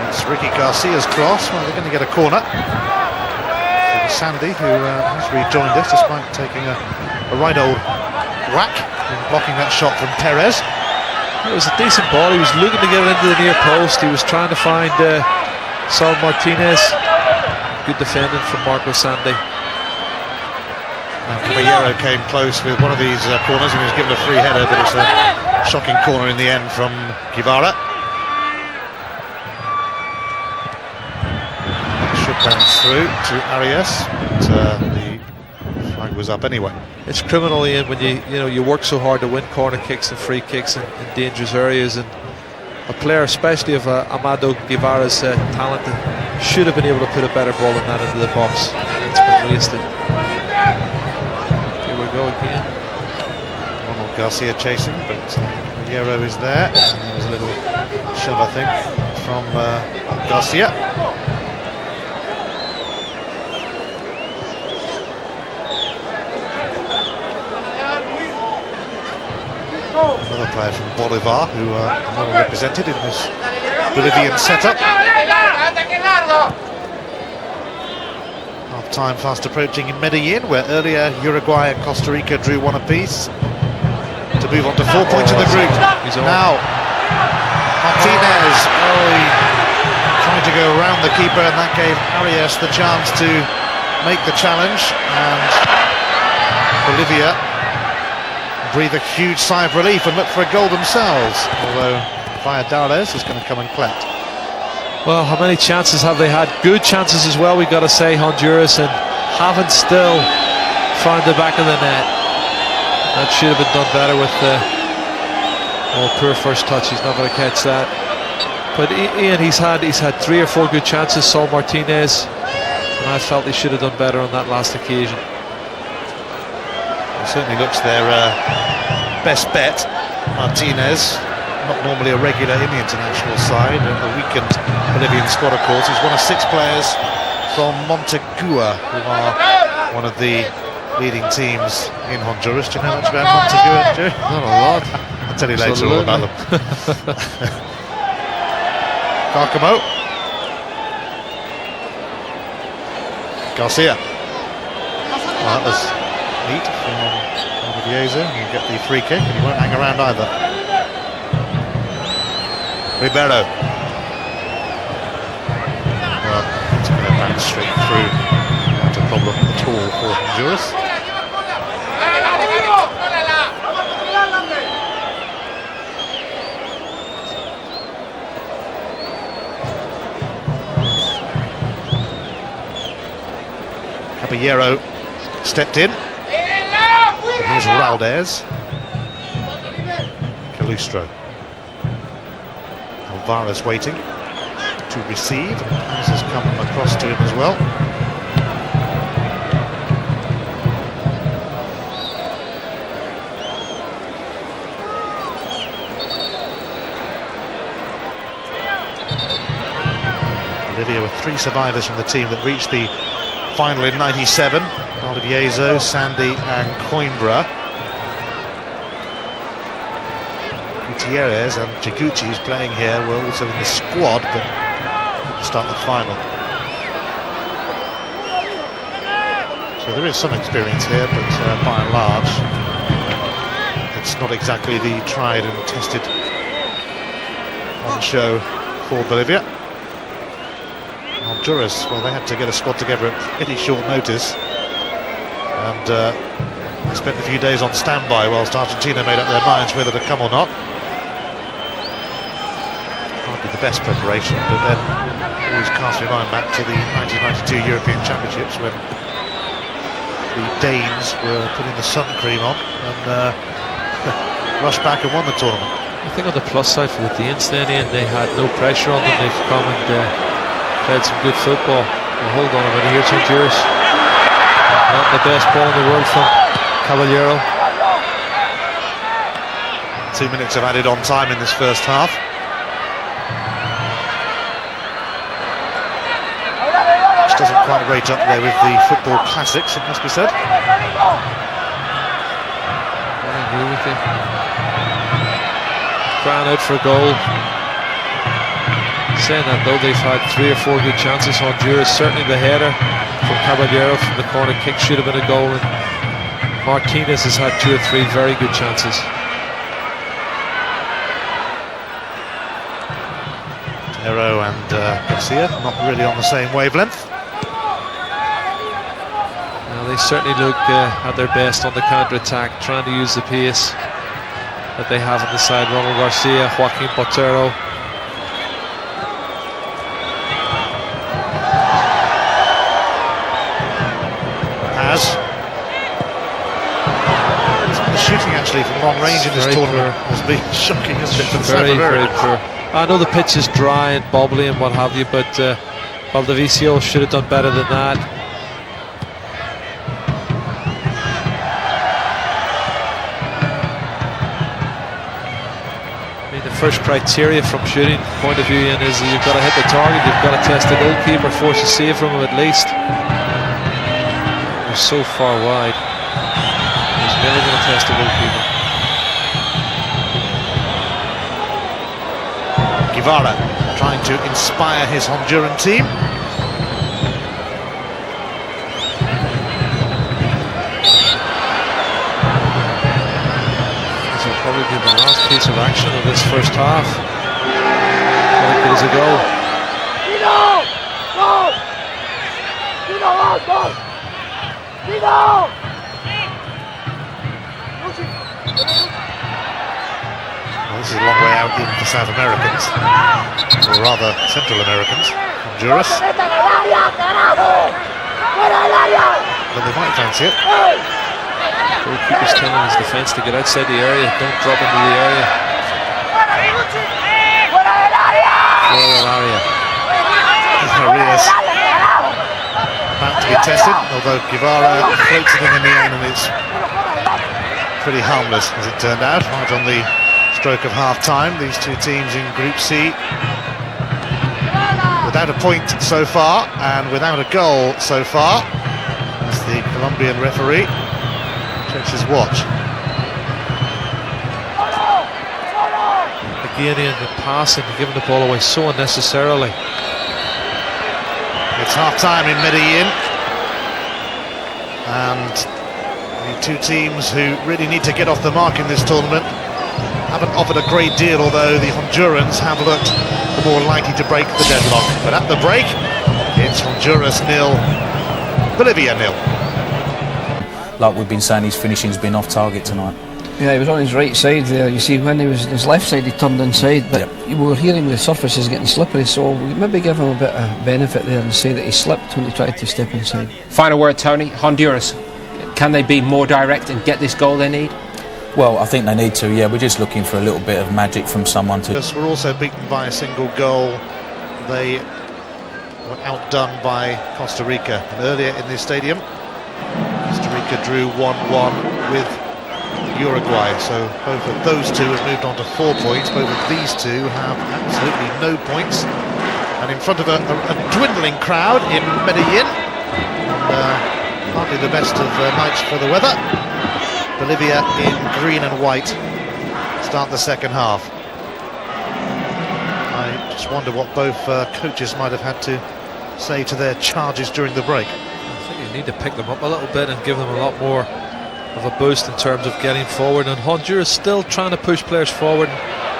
it's Ricky Garcia's cross. Well, they're going to get a corner. Sandy, who has rejoined us despite taking a right old whack in blocking that shot from Perez. It was a decent ball. He was looking to get it into the near post. He was trying to find Saul Martinez. Good defending from Marco Sandy. Now Caballero came close with one of these corners and he was given a free header, but it's a shocking corner in the end from Guevara. It should bounce through to Arias, but the flag was up anyway. It's criminal, Ian, when you work so hard to win corner kicks and free kicks in dangerous areas, and a player, especially of Amado Guevara's talent, should have been able to put a better ball than that into the box. It's been wasted. Go again. Ronald Garcia chasing, but Guerrero is there, and there was a little shove, I think, from Garcia. Another player from Bolivar who are well represented in this Bolivian setup. Half-time fast approaching in Medellin, where earlier Uruguay and Costa Rica drew one apiece to move on to 4 points in the group. Now Martinez trying to go around the keeper, and that gave Arias the chance to make the challenge, and Bolivia breathe a huge sigh of relief and look for a goal themselves, although Valladares is going to come and collect. Well, how many chances have they had? Good chances as well, we've got to say, Honduras, and haven't still found the back of the net. That should have been done better with the poor first touch. He's not going to catch that. But Ian, he's had 3 or 4 good chances, Saul Martinez, and I felt he should have done better on that last occasion. It certainly looks their best bet. Martinez, not normally a regular in the international side, a weakened Bolivian squad, of course. He's one of 6 players from Montegua, who are one of the leading teams in Honduras. Do you know much about Montegua, Joe? Not a lot. I'll tell you later all about them. Carcamo. Garcia. Well, that was neat from Viezo. You get the free kick, and he won't hang around either. Ribeiro. Well, it's going to bounce straight through. Not a problem at all for Honduras. Caballero stepped in. Here's Raldez. Calustro. Alvarez waiting to receive. This has come across to him as well. Bolivia with 3 survivors from the team that reached the final in '97. Valdivieso, Sandy and Coimbra. Gutierrez and Jaguchi, who's playing here, were also in the squad, but didn't start the final. So there is some experience here, but by and large, it's not exactly the tried and tested on show for Bolivia. Honduras, well, they had to get a squad together at pretty short notice, and spent a few days on standby whilst Argentina made up their minds whether to come or not. Hardly the best preparation, but then always cast your mind back to the 1992 European Championships when the Danes were putting the sun cream on and rushed back and won the tournament. I think on the plus side for the Danes then, Ian, they had no pressure on them. They've come and played some good football. Well, hold on a minute, here's Honduras. Not the best ball in the world from Caballero. 2 minutes of added on time in this first half. Which doesn't quite rate up there with the football classics, it must be said. I agree with you. Crying out for a goal. Saying that though, they've had 3 or 4 good chances. Honduras, certainly the header from Caballero from the corner kick should have been a goal, and Martinez has had 2 or 3 very good chances. Hero and Garcia not really on the same wavelength. Well, they certainly look at their best on the counter-attack, trying to use the pace that they have on the side. Ronald Garcia, Joaquin Botero. The shooting actually from long range in this tournament has been shocking, isn't it? Very poor. I know the pitch is dry and bubbly and what have you, but Valdivieso should have done better than that. I mean, the first criteria from shooting point of view, Ian, is you've got to hit the target, you've got to test the goalkeeper, force a save from him at least. They're so far wide. He's never going to test the goalkeeper. Guevara trying to inspire his Honduran team. This will probably be the last piece of action of this first half. Like there's a goal. Well, this is a long way out even for South Americans, or rather Central Americans. Honduras. But they might fancy it. Goalkeeper's telling his defence to get outside the area, don't drop into the area. Arias about to be tested, although Guevara floats it in the end, and it's pretty harmless as it turned out, right on the stroke of half-time. These two teams in Group C without a point so far and without a goal so far, as the Colombian referee checks his watch. Again, in the passing, giving the ball away so unnecessarily. It's half-time in Medellin, and the two teams who really need to get off the mark in this tournament haven't offered a great deal, although the Hondurans have looked the more likely to break the deadlock. But at the break, it's Honduras 0, Bolivia 0. Like we've been saying, his finishing's been off target tonight. Yeah, he was on his right side there. You see, when he was on his left side, he turned inside, but we were hearing the surface is getting slippery, so we maybe give him a bit of benefit there and say that he slipped when he tried to step inside. Final word, Tony. Honduras, can they be more direct and get this goal they need? Well, I think they need to, yeah. We're just looking for a little bit of magic from someone to... Yes, we're also beaten by a single goal. They were outdone by Costa Rica. And earlier in this stadium, Costa Rica drew 1-1 with Uruguay, so both of those two have moved on to 4 points. Both of these two have absolutely no points, and in front of a dwindling crowd in Medellin, hardly the best of nights for the weather. Bolivia in green and white start the second half. I just wonder what both coaches might have had to say to their charges during the break. I think you need to pick them up a little bit and give them a lot more of a boost in terms of getting forward, and Honduras still trying to push players forward.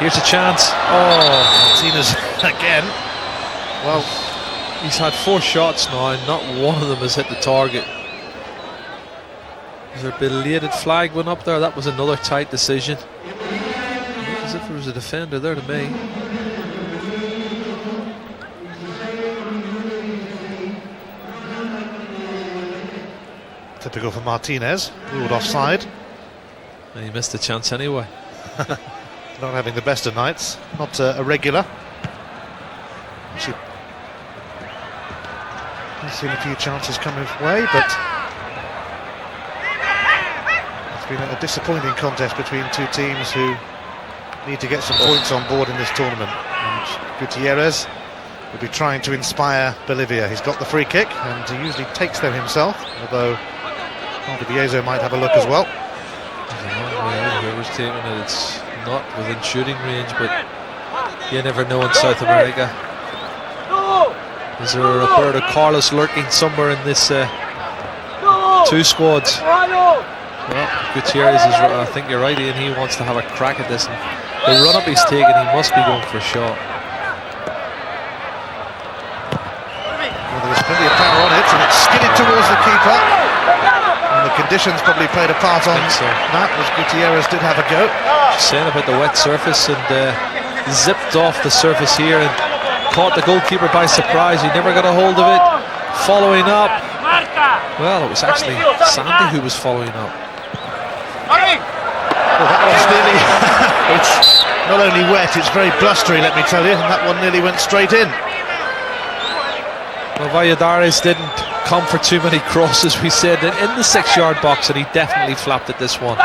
Here's a chance. Oh, Martinez again. Well, he's had 4 shots now and not one of them has hit the target. Is there a belated flag went up there? That was another tight decision. As if there was a defender there to me. Typical for Martinez, ruled offside. And he missed the chance anyway. Not having the best of nights, not a regular. I've seen a few chances come his way, but it's been a disappointing contest between two teams who need to get some points on board in this tournament. And Gutierrez will be trying to inspire Bolivia. He's got the free kick and he usually takes them himself, although Viezo might have a look as well. Whoever's taking it, it's not within shooting range, but you never know in South America. Is there a Roberto Carlos lurking somewhere in this 2 squads? Well, Gutierrez is, I think you're right, Ian, he wants to have a crack at this. And the run up he's taken, he must be going for a shot. Well, there was plenty of power on it, and it skidded towards the keeper. And the conditions probably played a part on that, as Gutierrez did have a go. Just saying about the wet surface, and zipped off the surface here and caught the goalkeeper by surprise. He never got a hold of it. Following up. Well, it was actually Sandy who was following up. Well, that one's nearly... it's not only wet, it's very blustery, let me tell you, and that one nearly went straight in. Well, Valladares didn't come for too many crosses, we said, in the 6-yard box, and he definitely flapped at this one.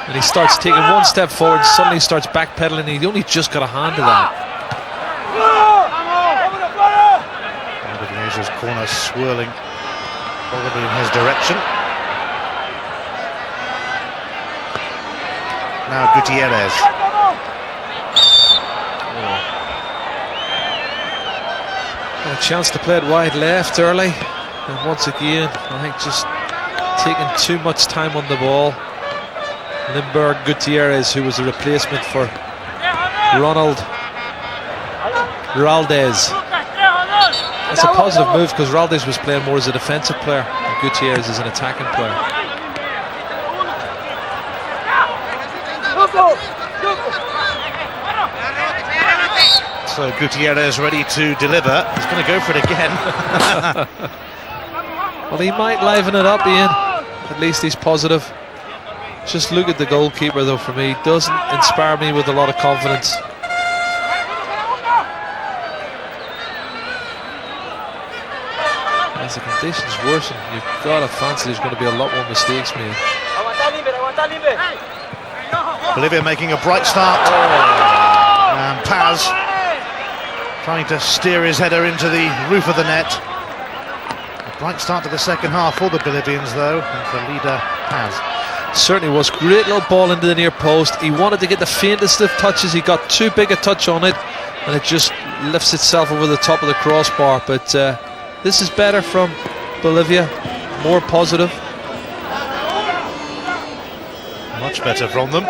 And he starts taking one step forward, suddenly starts backpedaling, and he only just got a hand to that. Asia's corner swirling probably in his direction. Now Gutierrez. A chance to play it wide left early, and once again I think just taking too much time on the ball. Limburg Gutierrez, who was a replacement for Ronald Raldez. That's a positive move because Raldez was playing more as a defensive player and Gutierrez is an attacking player. So Gutierrez ready to deliver. He's going to go for it again. Well, he might liven it up, Ian. At least he's positive. Just look at the goalkeeper, though, for me. Doesn't inspire me with a lot of confidence. As the conditions worsen, you've got to fancy there's going to be a lot more mistakes made. Bolivia making a bright start. And Paz trying to steer his header into the roof of the net. A bright start to the second half for the Bolivians, though, and for leader Paz. Certainly was. Great little ball into the near post. He wanted to get the faintest of touches. He got too big a touch on it, and it just lifts itself over the top of the crossbar. But this is better from Bolivia, more positive. Much better from them.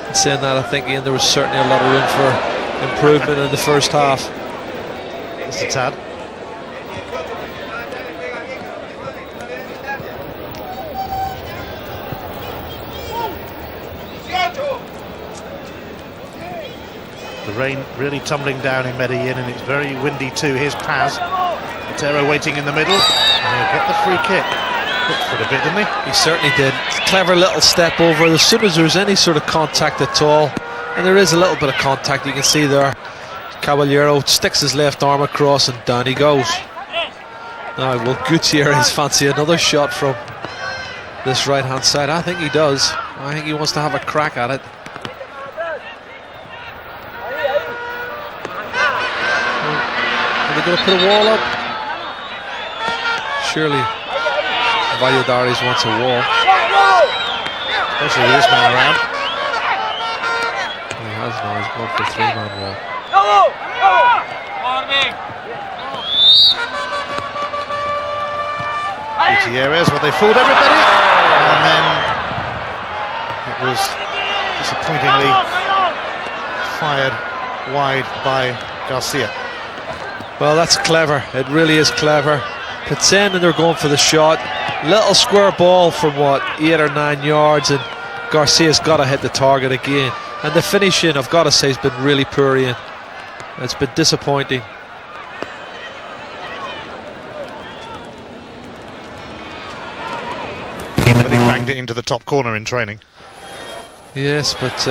In saying that, I think, Ian, there was certainly a lot of room for improvement in the first half. Just a tad. The rain really tumbling down in Medellin, and it's very windy too. Here's Paz. Otero waiting in the middle, and he'll get the free kick. Looked for it a bit, didn't he? He certainly did. Clever little step over. As soon as there's any sort of contact at all, and there is a little bit of contact, you can see there, Caballero sticks his left arm across and down he goes. Now, will Gutierrez fancy another shot from this right hand side? I think he does. I think he wants to have a crack at it. Are they going to put a wall up? Surely Valladares wants a wall. Especially with this man around. He has now, he's going for a 3-man wall. Gutierrez, well, they fooled everybody, and then it was disappointingly fired wide by Garcia. Well, that's clever. It really is clever. Pretending they're going for the shot. Little square ball from what, 8 or 9 yards, and Garcia's got to hit the target again. And the finishing, I've got to say, has been really poor, Ian. It's been disappointing. But he banged it into the top corner in training. Yes, but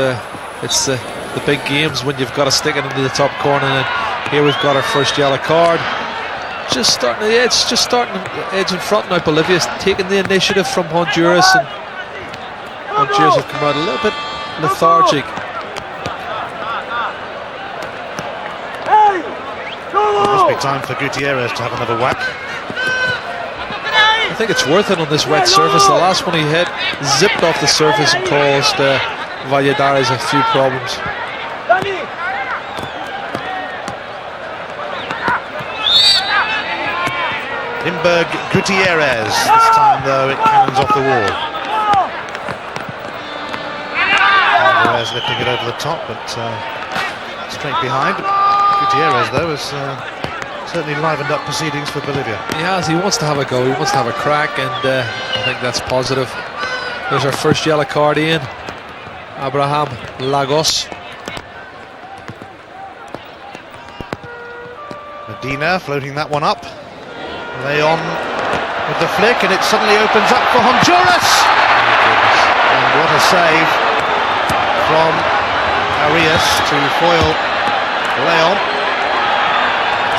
it's the big games when you've got to stick it into the top corner. And here we've got our first yellow card. Just starting the edge in front now. Bolivia's taking the initiative from Honduras, and Honduras have come out a little bit lethargic. It must be time for Gutierrez to have another whack. I think it's worth it on this wet surface. The last one he hit zipped off the surface and caused Valladares a few problems. Limburg Gutierrez. This time, though, it cannons off the wall. Alvarez lifting it over the top, but straight behind. Gutierrez, though, has certainly livened up proceedings for Bolivia. He has. He wants to have a go. He wants to have a crack, and I think that's positive. There's our first yellow card, Ian. Abraham Lagos. Medina floating that one up. Leon with the flick, and it suddenly opens up for Honduras. And what a save from Arias to foil Leon.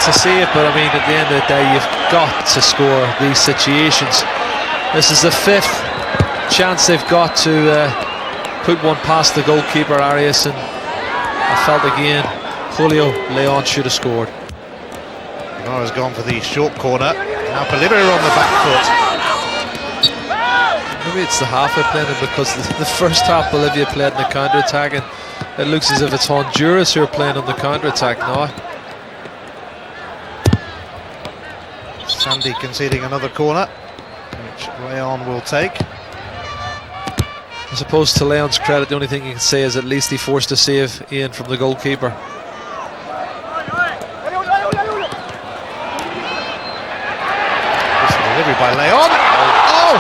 To see it, but I mean, at the end of the day, you've got to score these situations. This is the 5th chance they've got to put one past the goalkeeper Arias, and I felt again Julio Leon should have scored. Guevara's gone for the short corner. Now Bolivia are on the back foot. Maybe it's the half they're playing, because the first half Bolivia played in the counter-attack, and it looks as if it's Honduras who are playing on the counter-attack now. Sandy conceding another corner, which Leon will take. I suppose to Leon's credit, the only thing you can say is at least he forced a save, Ian, from the goalkeeper. This delivery by Leon. Oh!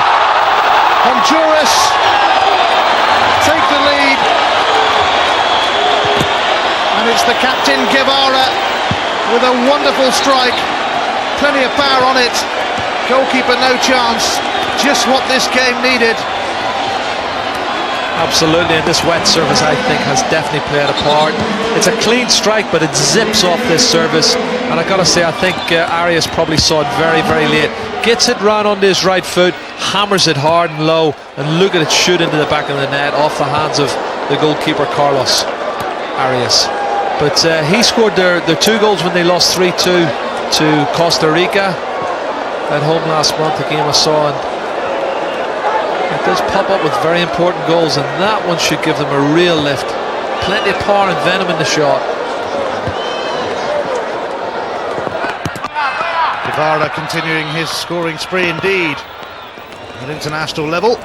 Honduras take the lead. And it's the captain Guevara with a wonderful strike. Plenty of power on it. Goalkeeper no chance. Just what this game needed. Absolutely, and this wet surface I think has definitely played a part. It's a clean strike, but it zips off this surface, and I gotta say I think Arias probably saw it very, very late. Gets it round onto his right foot, hammers it hard and low, and look at it shoot into the back of the net off the hands of the goalkeeper Carlos Arias. But he scored their 2 goals when they lost 3-2 to Costa Rica at home last month, a game I saw, and it does pop up with very important goals, and that one should give them a real lift. Plenty of power and venom in the shot. Guevara continuing his scoring spree indeed at international level.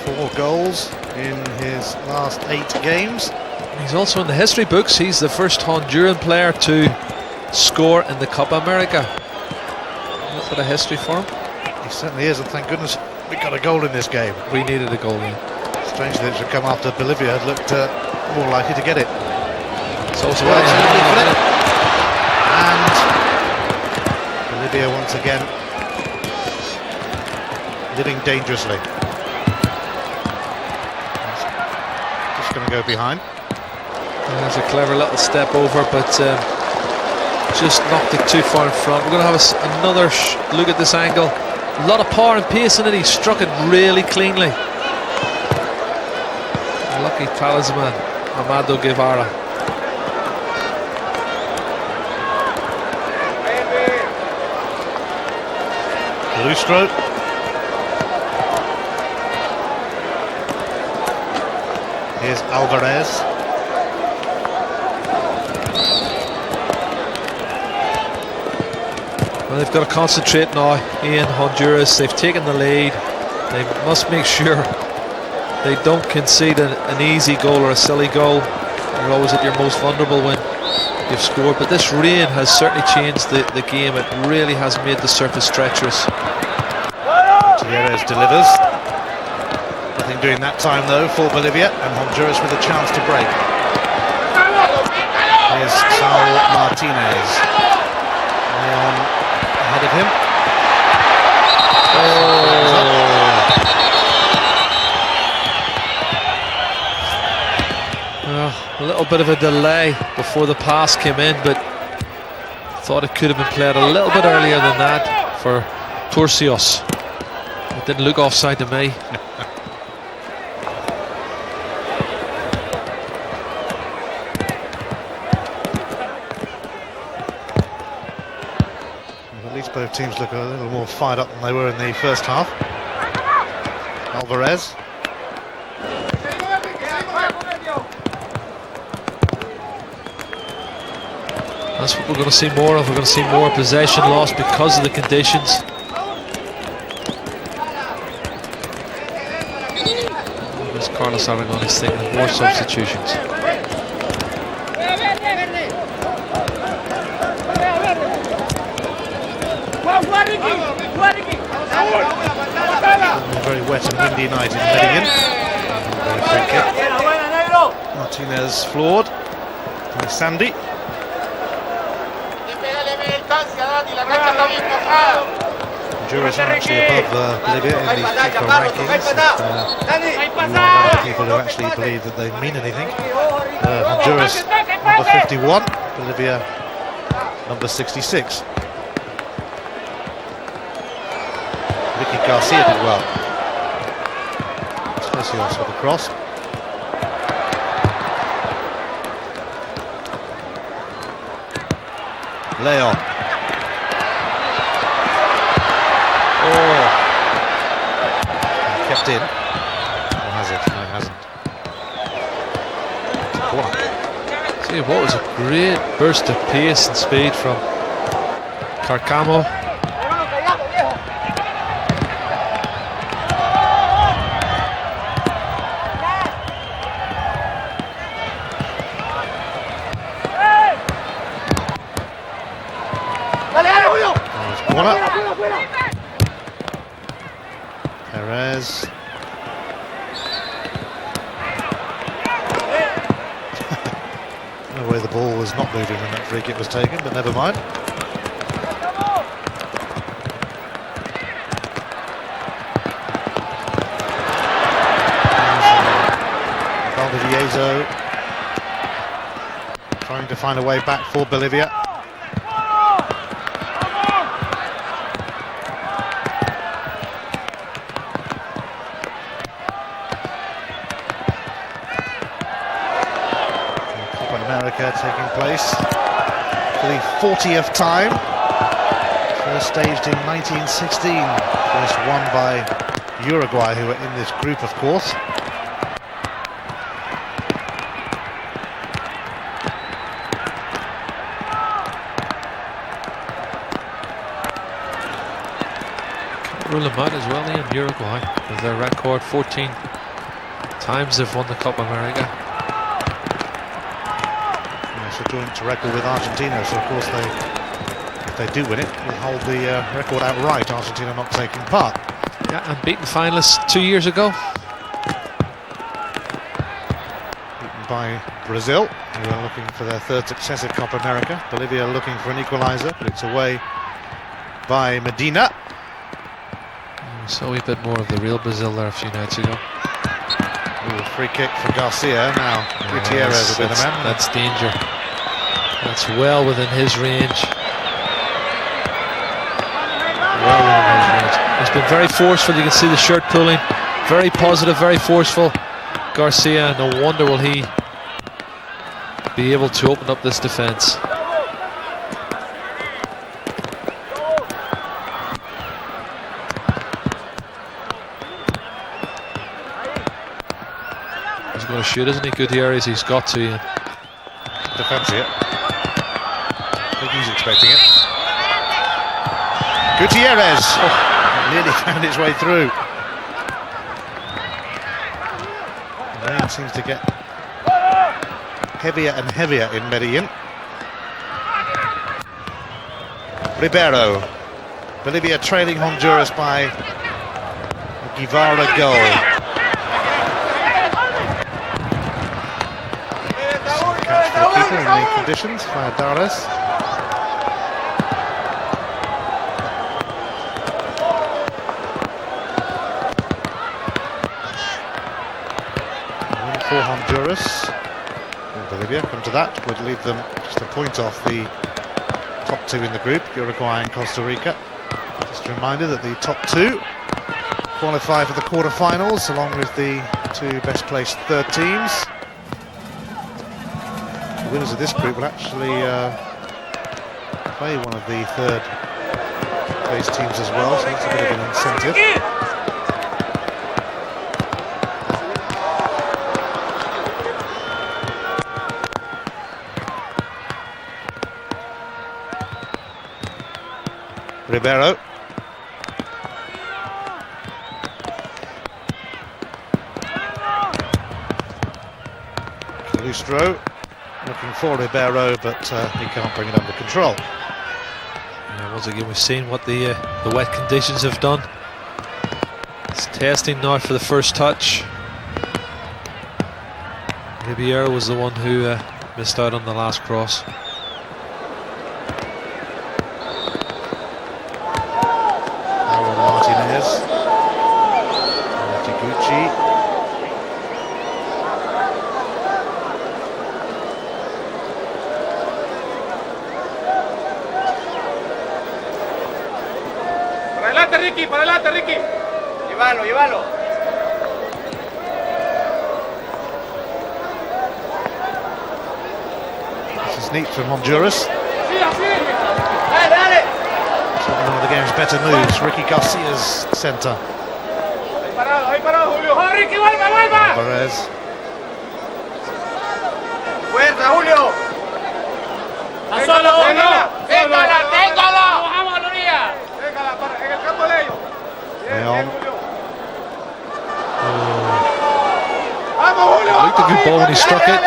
4 goals in his last 8 games. He's also in the history books. He's the first Honduran player to score in the Copa America. A little bit of history for him. He certainly is, and thank goodness we got a goal in this game. We needed a goal in. Strangely, it should come after Bolivia had looked more likely to get it. It's also and Bolivia once again living dangerously. Just going to go behind. There's a clever little step over, but just knocked it too far in front. We're going to have another look at this angle. A lot of power and pace in it. He struck it really cleanly. Lucky talisman, Amado Guevara. Lustro. Here's Alvarez. Well, they've got to concentrate now in Honduras. They've taken the lead. They must make sure they don't concede an easy goal or a silly goal. You're always at your most vulnerable when you've scored. But this rain has certainly changed the game. It really has made the surface treacherous. Gutierrez delivers. Nothing doing that time though for Bolivia, and Honduras with a chance to break. Here's Saul Martinez. Leon ahead of him. A little bit of a delay before the pass came in, but thought it could have been played a little bit earlier than that for Turcios. It didn't look offside to me. At least both teams look a little more fired up than they were in the first half. Alvarez. That's what we're going to see more of. We're going to see more possession loss because of the conditions. There's Carlos Aragon is thinking of more substitutions. A very wet and windy night in Medellin. Martinez floored by Sandy. Honduras are actually above Bolivia in the FIFA rankings. People who actually believe that they mean anything. Honduras number 51, Bolivia number 66. Ricky Garcia did well. Precios with the cross. Leon. Oh. Kept in. Or has it? No, it hasn't. See, what was a great burst of pace and speed from Carcamo. Perez. No way the ball was not moving when that free kick was taken, but never mind. Valdivieso trying to find a way back for Bolivia. Taking place for the 40th time. First staged in 1916. First won by Uruguay, who were in this group, of course. Can't rule them out as well, Ian. Uruguay, with their record, 14 times they've won the Copa America. A joint record with Argentina, so of course if they do win it, will hold the record outright. Argentina not taking part. Yeah, and beaten finalists 2 years ago. Beaten by Brazil, who are looking for their third successive Copa America. Bolivia looking for an equaliser, but it's away by Medina. We saw a wee bit more of the real Brazil there a few nights ago. Ooh, free kick for Garcia. Now Gutierrez will be the man. That's danger. That's well within his range. Well within his range. He's been very forceful. You can see the shirt pulling. Very positive, very forceful. Garcia, no wonder will he be able to open up this defence. He's going to shoot, isn't he? Gutierrez, he's got to. Defence here. I think he's expecting it. Gutierrez! Oh, nearly found its way through. The rain seems to get heavier and heavier in Medellin. Ribeiro. Bolivia trailing Honduras by a Guevara goal. Catch for the keeper in the conditions, Valladares. For Honduras, and Bolivia, come to that, would leave them just a point off the top two in the group, Uruguay and Costa Rica. Just a reminder that the top two qualify for the quarter-finals, along with the two best placed third teams. The winners of this group will actually play one of the third place teams as well, so that's a bit of an incentive. Ribeiro. Calistro looking for Ribeiro, but he can't bring it under control. Once again, we've seen what the wet conditions have done. It's testing now for the first touch. Ribeiro was the one who missed out on the last cross. Martinez, Tiguchi. Para adelante, Ricky, para adelante, Ricky. Llévalo, llévalo. technique from Honduras. Certainly one of the game's better moves. Ricky Garcia's centre. Alvarez. Fuerza, Julio. Solo uno. Téngala. Vamos, Loría. Téngala en el campo de ellos. Leon. Vamos, Julio. Looked a good ball when he struck it.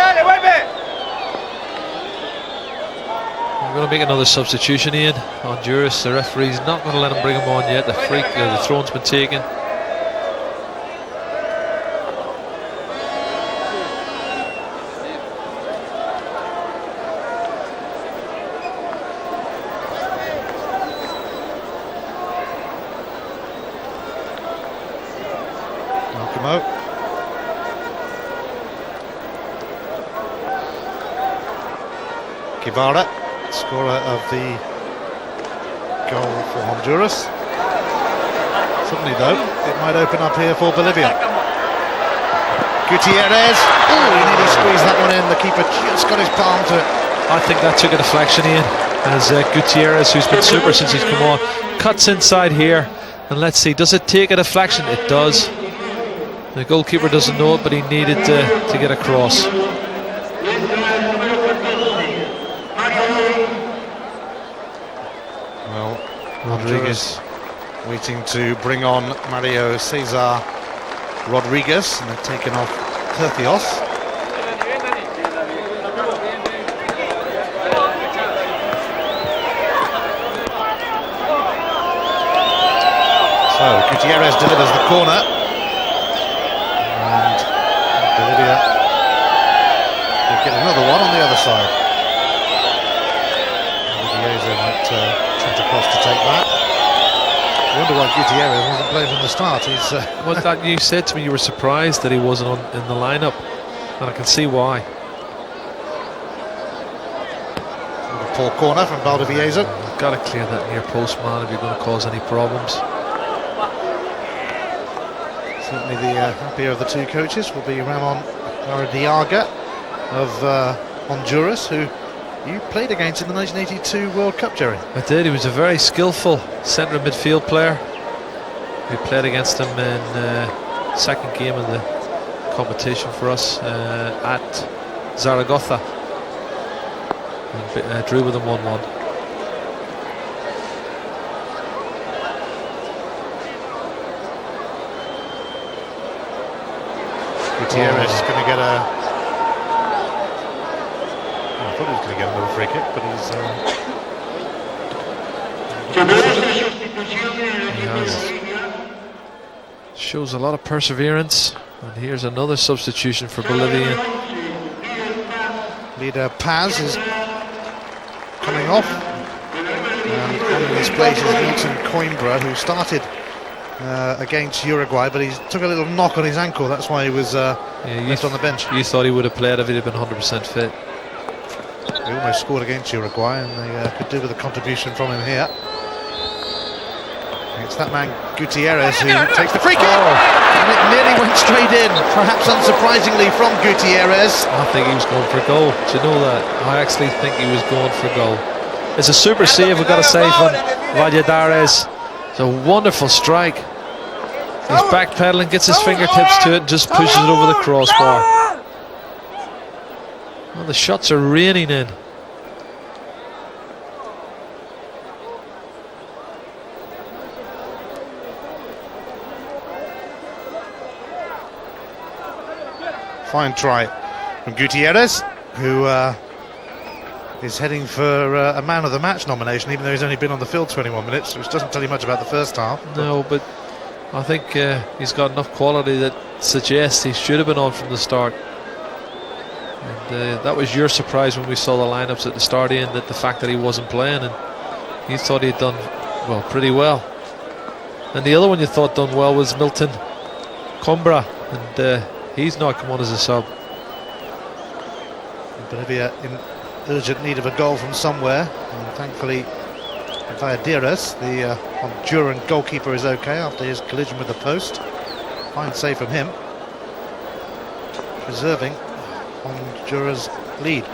We're going to make another substitution, Ian. Honduras, the referee's not going to let him bring him on yet. The throne's been taken. Guevara, scorer of the goal for Honduras. Suddenly though, it might open up here for Bolivia. Gutierrez, he nearly squeezed that one in, the keeper just got his palm to it. I think that took a deflection, Ian, as Gutierrez, who's been super since he's come on, cuts inside here, and let's see, does it take a deflection? It does. The goalkeeper doesn't know it, but he needed to get across. Well, Rodriguez waiting to bring on Mario Cesar Rodriguez, and they've taken off Tercios. So Gutierrez delivers the corner, and Bolivia will get another one on the other side. Bolivia might trot across to take that. I wonder why Gutierrez wasn't playing from the start. He's Well, that you said to me you were surprised that he wasn't in the lineup, and I can see why. a poor corner from Valdivieso. You've got to clear that near post, man, if you're going to cause any problems. Certainly the happier of the two coaches will be Ramon Ardiaga of Honduras, who you played against in the 1982 World Cup, Jerry. I did. He was a very skillful centre midfield player. We played against him in second game of the competition for us at Zaragoza. And, drew with him 1-1. Gutierrez is going to get a... I thought he was going to get another free kick, but he's... Shows a lot of perseverance. And here's another substitution for Bolivia. Leader Paz is coming off. And in his place is Milton Coimbra, who started against Uruguay, but he took a little knock on his ankle. That's why he was left on the bench. You thought he would have played if he'd have been 100% fit. He almost scored against Uruguay, and they could do with a contribution from him here. It's that man Gutierrez who takes the free kick, and it nearly went straight in, perhaps unsurprisingly from Gutierrez. I think he was going for goal. Do you know that? I actually think he was going for goal. It's a super save, we've got to say, from Valladares. It's a wonderful strike. He's backpedaling, gets his fingertips to it, and just pushes it over the crossbar. Well, the shots are raining in. Fine try from Gutierrez, who is heading for a man of the match nomination, even though he's only been on the field 21 minutes, which doesn't tell you much about the first half. No, but I think he's got enough quality that suggests he should have been on from the start. And that was your surprise when we saw the lineups at the start, Ian, that the fact that he wasn't playing, and you thought he'd done well, pretty well. And the other one you thought done well was Milton Coimbra, and he's not come on as a sub. Bolivia in urgent need of a goal from somewhere, and thankfully Valladares, the Honduran goalkeeper, is okay after his collision with the post. Fine save from him, preserving Honduras' lead.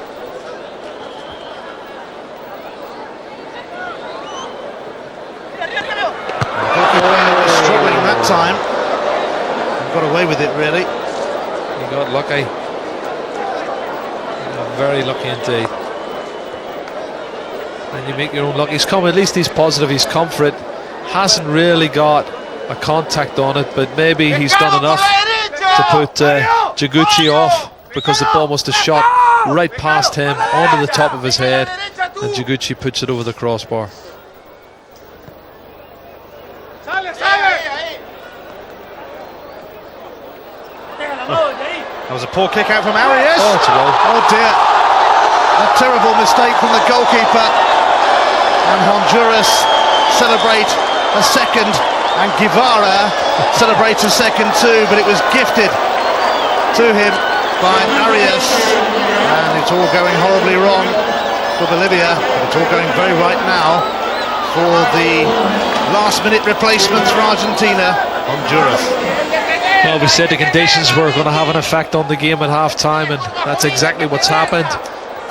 time. Got away with it, really. He got lucky. He got very lucky indeed. And you make your own luck. He's come, at least he's positive, he's come for it. Hasn't really got a contact on it, but maybe he's done enough to put Jagucci off, because the ball must have shot right past him, onto the top of his head, and Jagucci puts it over the crossbar. That was a poor kick out from Arias. Oh, it's a goal. Oh dear. A terrible mistake from the goalkeeper. And Honduras celebrate a second, and Guevara celebrates a second too, but it was gifted to him by Arias. And it's all going horribly wrong for Bolivia, but it's all going very right now for the last-minute replacements for Argentina, Honduras. Well, we said the conditions were going to have an effect on the game at half-time, and that's exactly what's happened.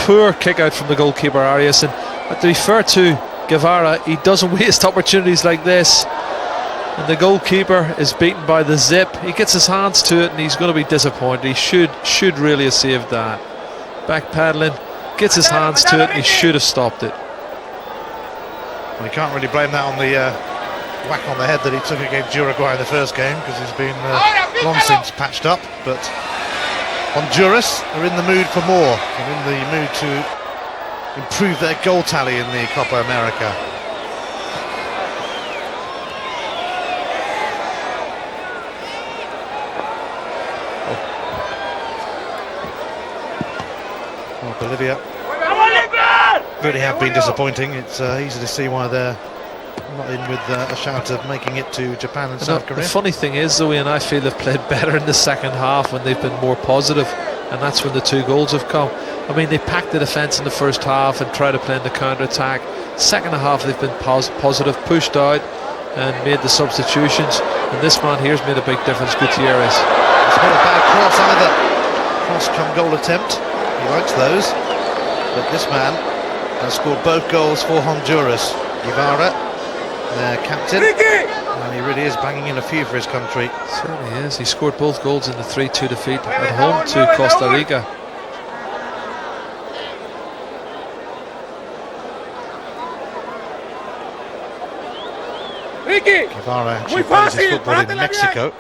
Poor kick-out from the goalkeeper, Arias, and to be fair to Guevara, he doesn't waste opportunities like this. And the goalkeeper is beaten by the zip. He gets his hands to it, and he's going to be disappointed. He should really have saved that. Backpedaling, gets his hands to it, and he should have stopped it. Well, you can't really blame that on the whack on the head that he took against Uruguay in the first game, because he's been long since patched up. But Honduras are in the mood for more, and in the mood to improve their goal tally in the Copa America. Well, Bolivia really have been disappointing. It's easy to see why they're not in with a shout of making it to Japan and South Korea. The funny thing is, though, Ian, I feel they've played better in the second half when they've been more positive, and that's when the 2 goals have come. I mean, they packed the defence in the first half and tried to play in the counter-attack. Second half they've been positive, pushed out and made the substitutions, and this man here's made a big difference, Gutierrez. It's not a bad cross either. Cross-come goal attempt, he likes those, but this man has scored both goals for Honduras. Guevara, their captain, and he really is banging in a few for his country. Certainly is. He scored both goals in the 3-2 defeat at home to Costa Rica. Guevara actually plays his football in Mexico.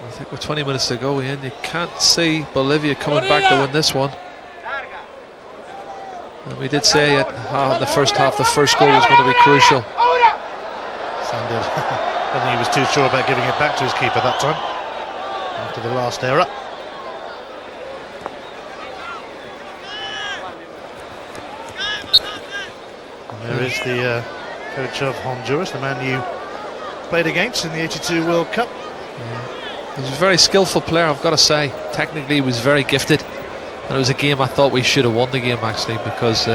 I think with 20 minutes to go, Ian, you can't see Bolivia coming back to win this one. And we did say in the first half the first goal was going to be crucial. Sounded, I don't think he was too sure about giving it back to his keeper that time, after the last error. And there is the coach of Honduras, the man you played against in the '82 World Cup. Yeah. He was a very skillful player, I've got to say. Technically he was very gifted, and it was a game I thought we should have won the game actually, because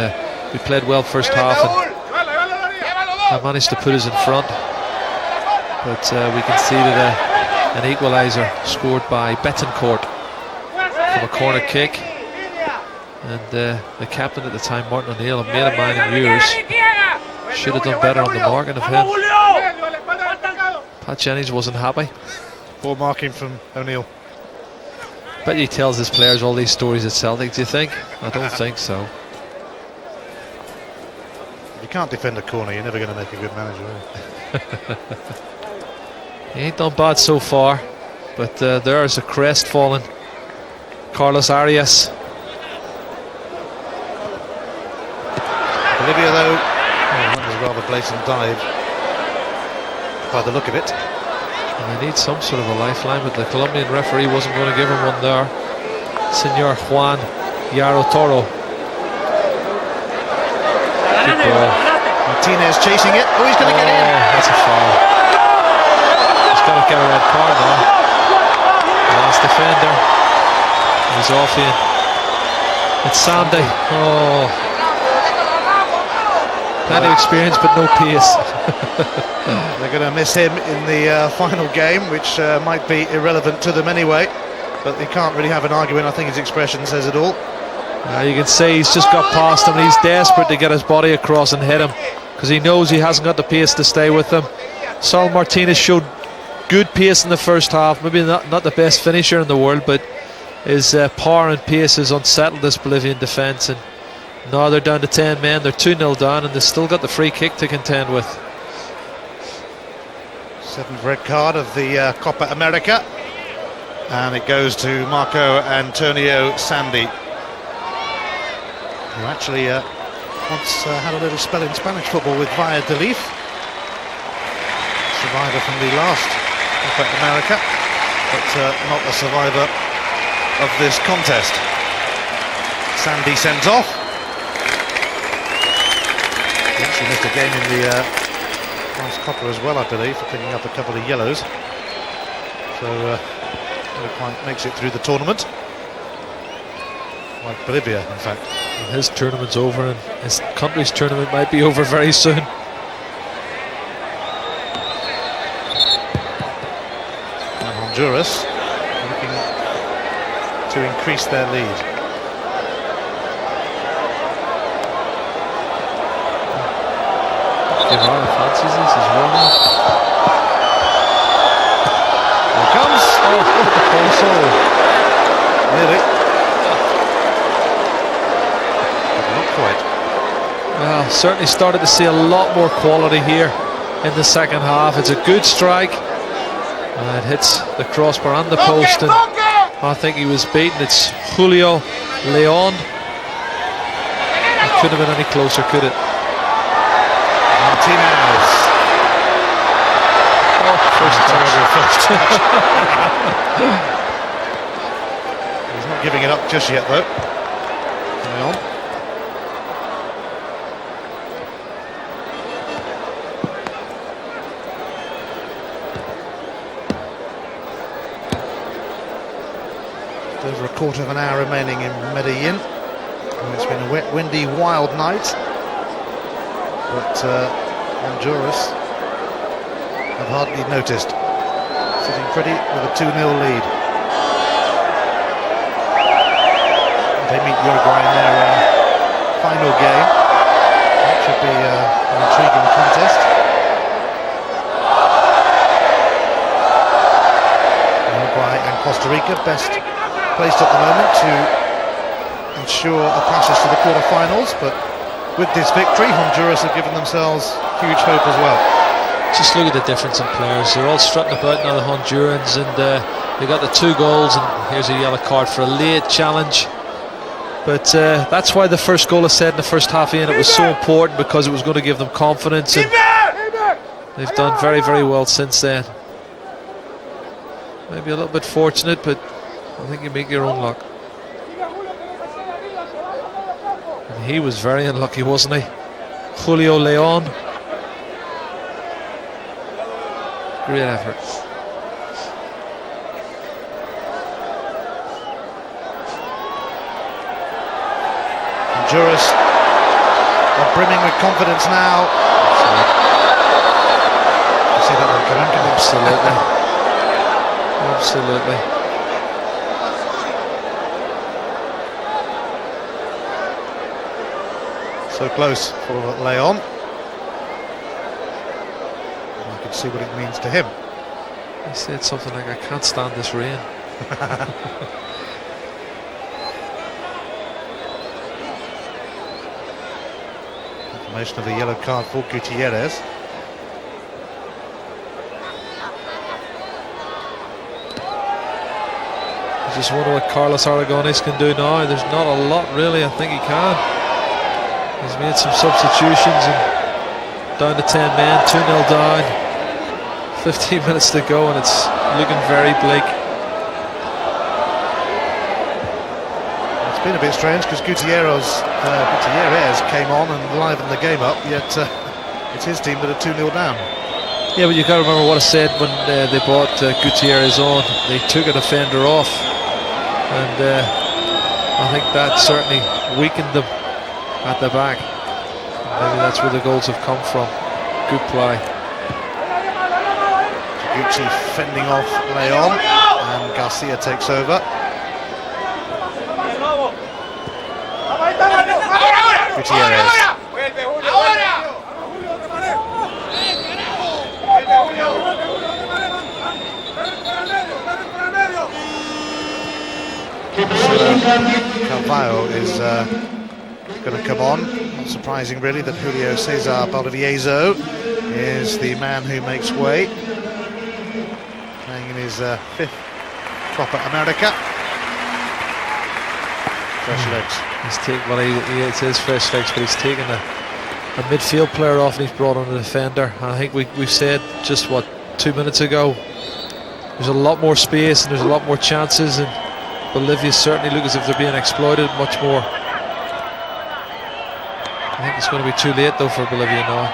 we played well first half and managed to put us in front, but we conceded an equaliser scored by Betancourt from a corner kick, and the captain at the time, Martin O'Neill, a mate of mine and yours, should have done better on the marking of him. Pat Jennings wasn't happy. Poor marking from O'Neill. Bet he tells his players all these stories at Celtic, do you think? I don't think so. If you can't defend a corner, you're never going to make a good manager, are you? He ain't done bad so far, but there's a crestfallen Carlos Arias. Bolivia, though, that was a rather blatant dive by the look of it. And they need some sort of a lifeline, but the Colombian referee wasn't going to give him one there. Senor Juan Yaro Toro. Good ball. Martinez chasing it. Oh, he's going to get in. That's a foul. He's got to get a red card now. The last defender. He's off in. It's Sandy. Oh. Plenty of experience, but no pace. They're going to miss him in the final game, which might be irrelevant to them anyway, but they can't really have an argument. I think his expression says it all. You can say he's just got past him and he's desperate to get his body across and hit him because he knows he hasn't got the pace to stay with him. Saul Martinez showed good pace in the first half, maybe not the best finisher in the world, but his power and pace has unsettled this Bolivian defence, and now they're down to 10 men. They're 2-0 down and they've still got the free kick to contend with. 7th red card of the Copa America, and it goes to Marco Antonio Sandy, who actually once had a little spell in Spanish football with Valladolid, survivor from the last Copa America, but not a survivor of this contest. Sandy sent off. He actually missed a game in the last Copa as well, I believe, for picking up a couple of yellows. So never quite makes it through the tournament. Like Bolivia, in fact. And his tournament's over, and his country's tournament might be over very soon. And Honduras looking to increase their lead. Guevara fancies this as well. Here it comes. Oh, nearly. But not quite. Well, certainly started to see a lot more quality here in the second half. It's a good strike. It hits the crossbar and the post, and I think he was beaten. It's Julio Leon. It couldn't have been any closer, could it? Martinez. Oh, first touch. He's not giving it up just yet, though. Leon. Over a quarter of an hour remaining in Medellin. It's been a wet, windy, wild night, but Honduras have hardly noticed, sitting pretty with a 2-0 lead. They meet Uruguay in their final game. That should be an intriguing contest. Uruguay and Costa Rica best placed at the moment to ensure a passage to the quarter-finals, but with this victory, Honduras have given themselves huge hope as well. Just look at the difference in players. They're all strutting about now, the Hondurans, and they got the 2 goals, and here's a yellow card for a late challenge. But that's why the first goal is said in the first half, Ian. It was so important because it was going to give them confidence, and they've done very, very well since then. Maybe a little bit fortunate, but I think you make your own luck. And he was very unlucky, wasn't he? Julio Leon. Great effort. Honduras are brimming with confidence now. You see that one coming? Absolutely. Absolutely. So close for Leon. You can see what it means to him. He said something like, "I can't stand this rain." Confirmation of a yellow card for Gutierrez. I just wonder what Carlos Aragones can do now. There's not a lot really I think he can. He's made some substitutions and down to 10 men, 2-0 down, 15 minutes to go, and it's looking very bleak. It's been a bit strange because Gutierrez came on and livened the game up, yet it's his team that are 2-0 down. Yeah, but you got to remember what I said when they brought Gutierrez on. They took a defender off, and I think that certainly weakened them at the back. Maybe that's where the goals have come from. Good play. Gucci fending off Leon, and Garcia takes over. Gutierrez. Carvalho is going to come on. Not surprising really that Julio Cesar Valdivieso is the man who makes way, playing in his fifth Copa America. Fresh legs. It's his fresh legs, but he's taken a midfield player off and he's brought on a defender. I think we've said just 2 minutes ago, there's a lot more space and there's a lot more chances, and Bolivia certainly look as if they're being exploited much more. I think it's going to be too late though for Bolivia now.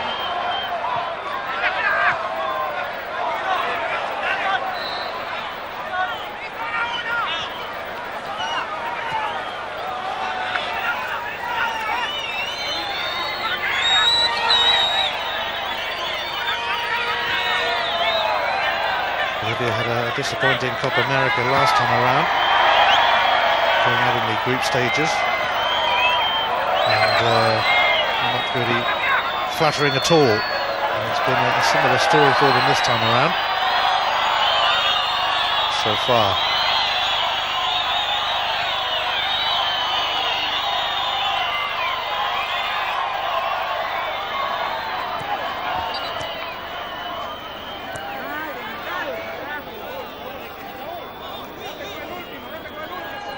Bolivia had a disappointing Copa America last time around, going out in the group stages, and not really flattering at all. And it's been a similar story for them this time around so far.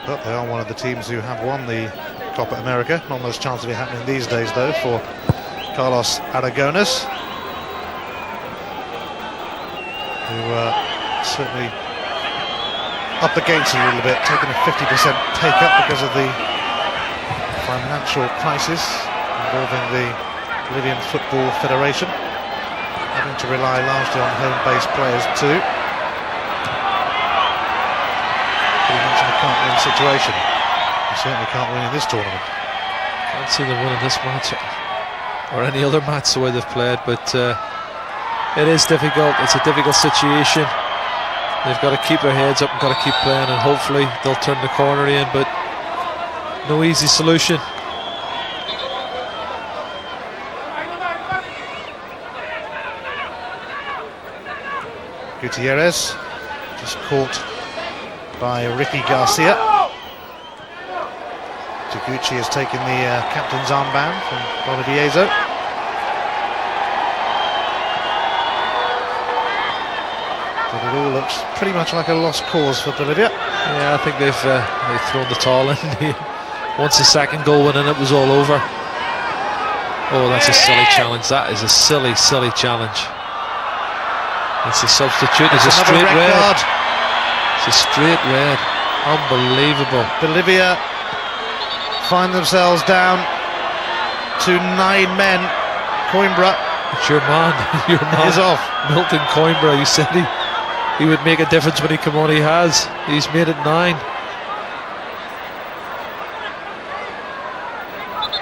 But they are one of the teams who have won the Copa America. Not much chance of it happening these days though for Carlos Aragones, who certainly up against it a little bit, taking a 50% pay cut because of the financial crisis involving the Bolivian Football Federation, having to rely largely on home-based players too. Pretty much in a can't-win situation. You certainly can't win in this tournament. Can't see them winning this match or any other match the way they've played, but it is difficult. It's a difficult situation. They've got to keep their heads up and got to keep playing, and hopefully they'll turn the corner in, but no easy solution. Gutierrez just caught by Ricky Garcia. Taguchi has taken the captain's armband from Valdivieso. But it all looks pretty much like a lost cause for Bolivia. Yeah, I think they've thrown the towel in. Once the second goal went in, it was all over. Oh, that's a silly challenge. That is a silly, silly challenge. It's a substitute. It's a straight red. It's a straight red. Unbelievable. Bolivia find themselves down to 9 men. Coimbra. It's your man. Your man is off. Milton Coimbra. You said he would make a difference when he came on. He has. He's made it 9.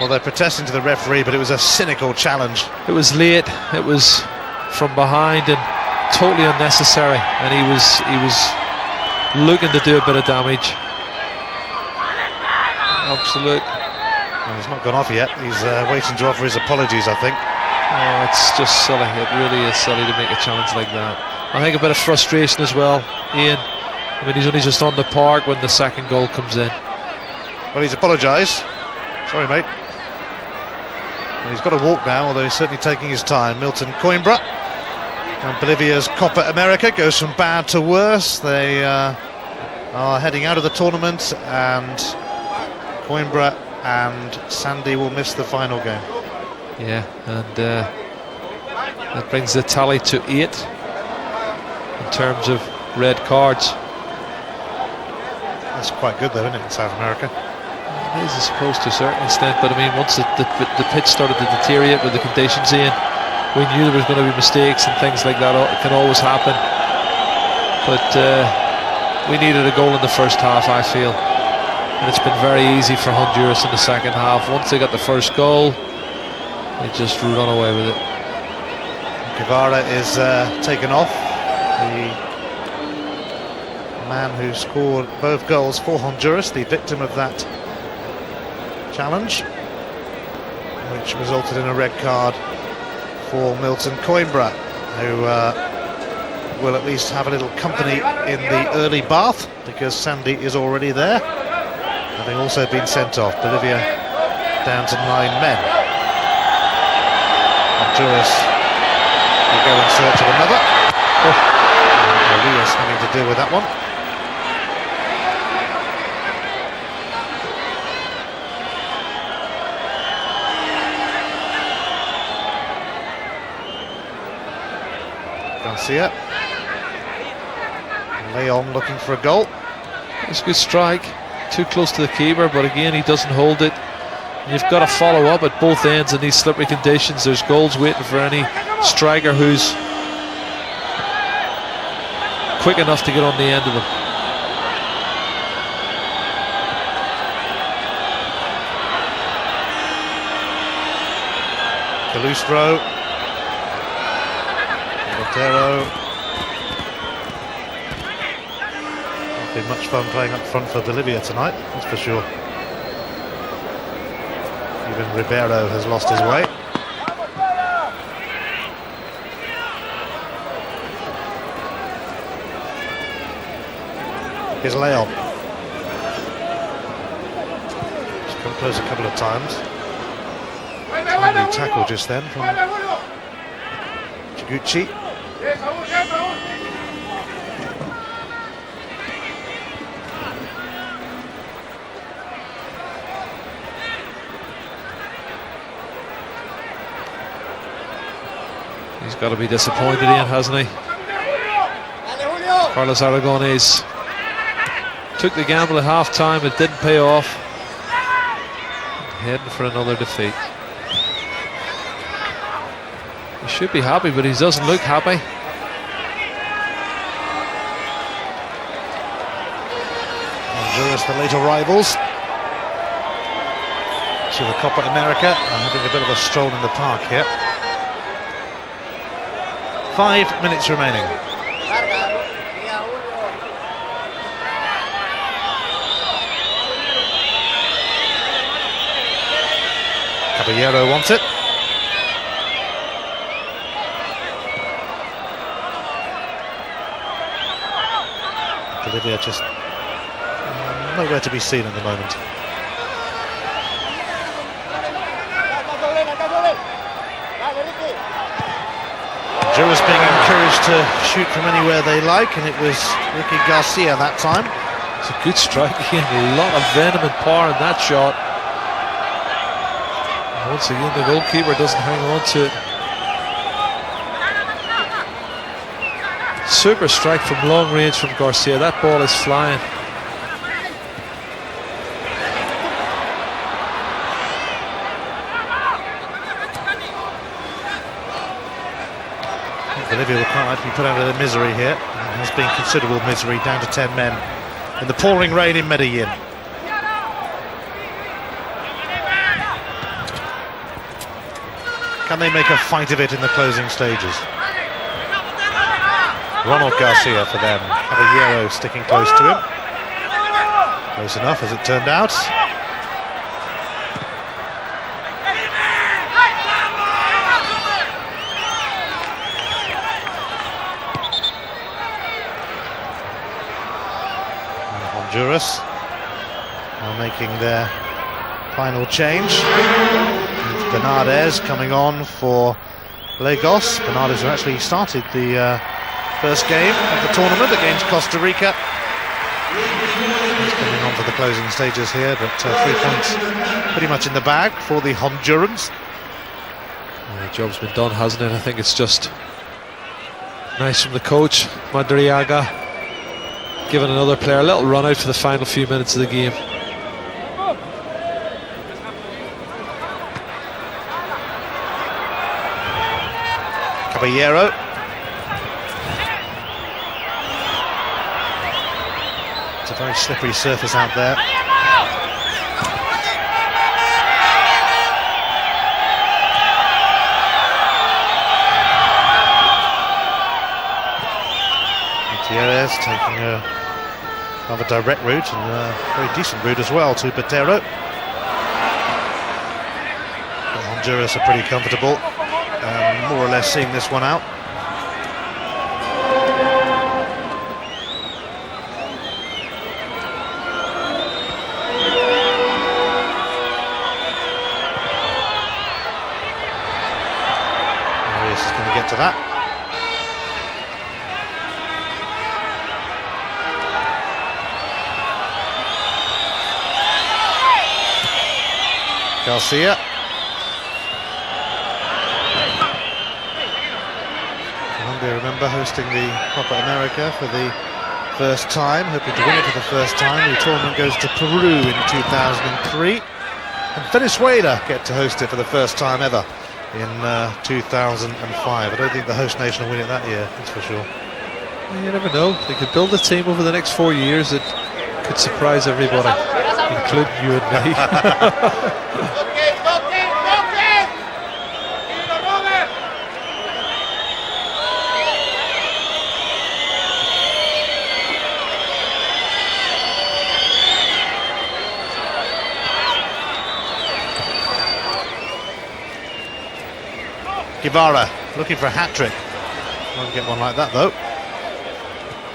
Well, they're protesting to the referee, but it was a cynical challenge. It was late. It was from behind and totally unnecessary. And he was looking to do a bit of damage. Absolute. Well, he's not gone off yet. He's waiting to offer his apologies, I think. Oh, it's just silly. It really is silly to make a challenge like that. I think a bit of frustration as well, Ian. I mean, he's only just on the park when the second goal comes in. Well, he's apologised. Sorry, mate. Well, he's got to walk now, although he's certainly taking his time. Milton Coimbra. And Bolivia's Copa America goes from bad to worse. They are heading out of the tournament, and Coimbra and Sandy will miss the final game. Yeah, and that brings the tally to 8 in terms of red cards. That's quite good though, isn't it, in South America? It is, I suppose, to a certain extent, but I mean, once the pitch started to deteriorate with the conditions in, we knew there was going to be mistakes and things like that. It can always happen, but we needed a goal in the first half, I feel, and it's been very easy for Honduras in the second half. Once they got the first goal, they just run away with it. Guevara is taken off, the man who scored both goals for Honduras, the victim of that challenge. which resulted in a red card for Milton Coimbra, who will at least have a little company in the early bath, because Sandy is already there, having also been sent off. Bolivia down to 9 men. Honduras will go in search of another. Elias having to deal with that one. Garcia. Leon looking for a goal. It's a good strike. Too close to the keeper, but again he doesn't hold it. And you've got to follow up at both ends in these slippery conditions. There's goals waiting for any striker who's quick enough to get on the end of them. Calustro. Montero. Not been much fun playing up front for Bolivia tonight, that's for sure. Even Ribeiro has lost his way. Here's Leon. He's come close a couple of times. Timely tackle just then from Chiguchi. He's got to be disappointed, Ian, hasn't he? Carlos Aragonés took the gamble at half-time, it didn't pay off. Heading for another defeat. He should be happy, but he doesn't look happy. Honduras, the later rivals to the Copa America, are having a bit of a stroll in the park here. 5 minutes remaining. Caballero wants it. Bolivia just nowhere to be seen at the moment. Honduras being encouraged to shoot from anywhere they like, and it was Ricky Garcia that time. It's a good strike again, a lot of venom and power in that shot. And once again, the goalkeeper doesn't hang on to it. Super strike from long range from Garcia. That ball is flying. Bolivia will quite like to be put out of their misery here. There has been considerable misery, down to 10 men in the pouring rain in Medellin. Can they make a fight of it in the closing stages? Ronald Garcia for them. Caballero sticking close to him. Close enough as it turned out. Honduras are making their final change. Bernardes coming on for Lagos. Bernardes who actually started the first game of the tournament against Costa Rica. He's coming on for the closing stages here, but 3 points pretty much in the bag for the Hondurans. Yeah, the job's been done, hasn't it? I think it's just nice from the coach, Madriaga, giving another player a little run out for the final few minutes of the game. Caballero. It's a very slippery surface out there. Gutierrez taking a rather direct route, and a very decent route as well to Botero. Honduras are pretty comfortable, more or less seeing this one out. Arias is going to get to that. Garcia. Colombia, remember, hosting the Copa America for the first time, hoping to win it for the first time. The tournament goes to Peru in 2003. And Venezuela get to host it for the first time ever in 2005. I don't think the host nation will win it that year, that's for sure. You never know. They could build a team over the next 4 years that could surprise everybody, including you and me. Guevara looking for a hat-trick. Won't get one like that though.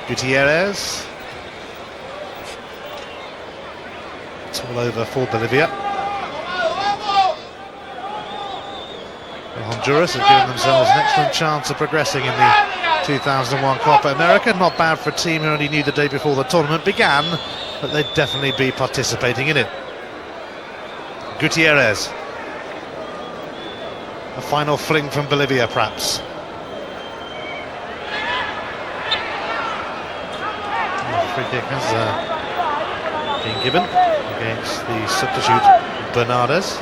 Gutierrez. It's all over for Bolivia. Honduras have given themselves an excellent chance of progressing in the 2001 Copa America. Not bad for a team who only knew the day before the tournament began, but they'd definitely be participating in it. Gutierrez. A final fling from Bolivia, perhaps. The free kick has been given against the substitute Bernardes.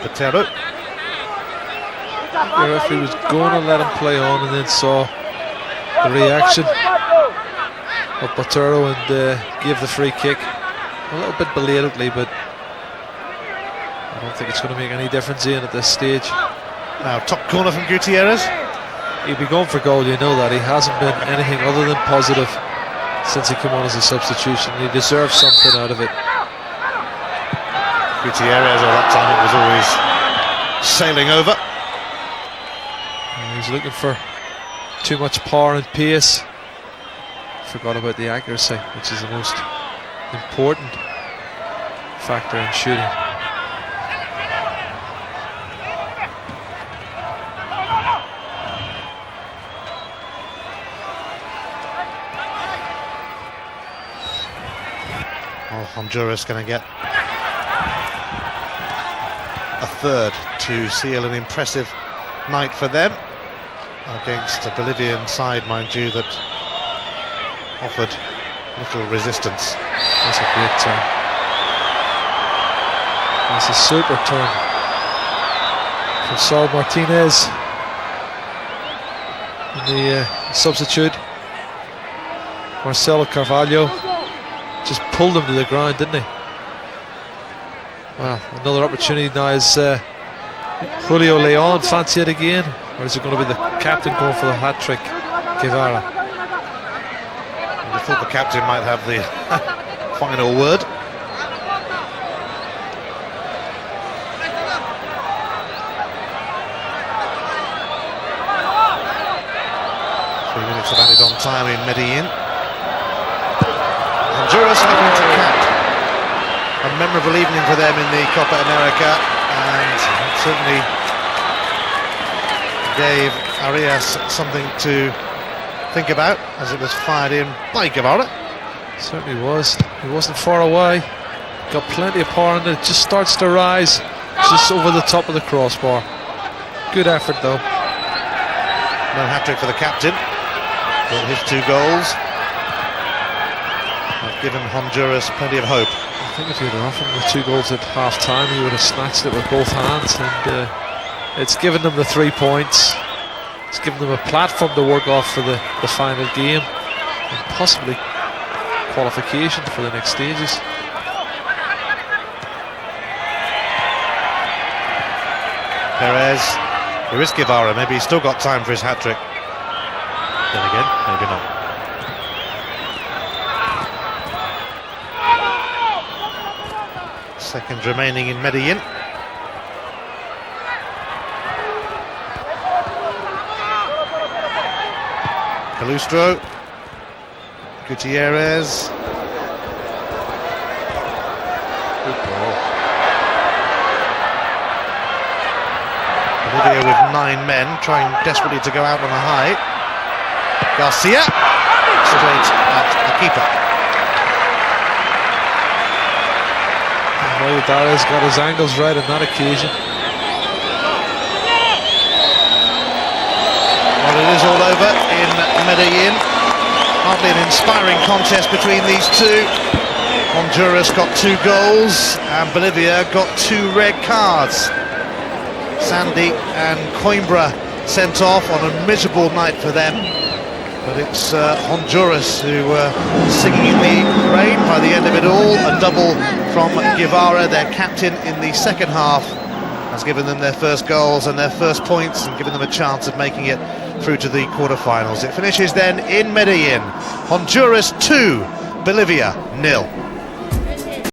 Patero. The referee was going to let him play on and then saw the reaction of Patero and gave the free kick. A little bit belatedly, but I don't think it's going to make any difference in at this stage. Now top corner from Gutierrez. He'd be going for goal, you know that. He hasn't been anything other than positive since he came on as a substitution. He deserves something out of it. Gutierrez, at that time it was always sailing over. He's looking for too much power and pace. Forgot about the accuracy, which is the most important factor in shooting. Honduras going to get a third to seal an impressive night for them against a Bolivian side, mind you, that offered little resistance. That's a great turn. That's a super turn from Saul Martinez. And the substitute, Marcelo Carvalho, just pulled him to the ground, didn't he? Well, another opportunity now is Julio Leon fancy it again, or is it going to be the captain going for the hat-trick, Guevara? I thought the captain might have the final word. 3 minutes of added on time in Medellin. Honduras looking to cap a memorable evening for them in the Copa America, and certainly gave Arias something to think about as it was fired in by Guevara. Certainly was. He wasn't far away. Got plenty of power and it just starts to rise just over the top of the crossbar. Good effort though. No hat-trick for the captain. Got his 2 goals. Have given Honduras plenty of hope. I think if you'd offered him the 2 goals at half-time, he would have snatched it with both hands, and it's given them the 3 points. It's given them a platform to work off for the final game, and possibly qualification for the next stages. Perez, there is Guevara, maybe he's still got time for his hat-trick. Then again, maybe not. Seconds remaining in Medellin. Calustro, Gutierrez. Good ball. Bolivia with 9 men, trying desperately to go out on a high. Garcia, straight at the keeper. Valladares got his angles right on that occasion. Well, it is all over in Medellin. Hardly an inspiring contest between these two. Honduras got 2 goals and Bolivia got 2 red cards. Sandy and Coimbra sent off on a miserable night for them. But it's Honduras who were singing in the rain by the end of it all. A double from Guevara, their captain, in the second half, has given them their first goals and their first points and given them a chance of making it through to the quarter-finals. It finishes then in Medellin. Honduras 2, Bolivia 0.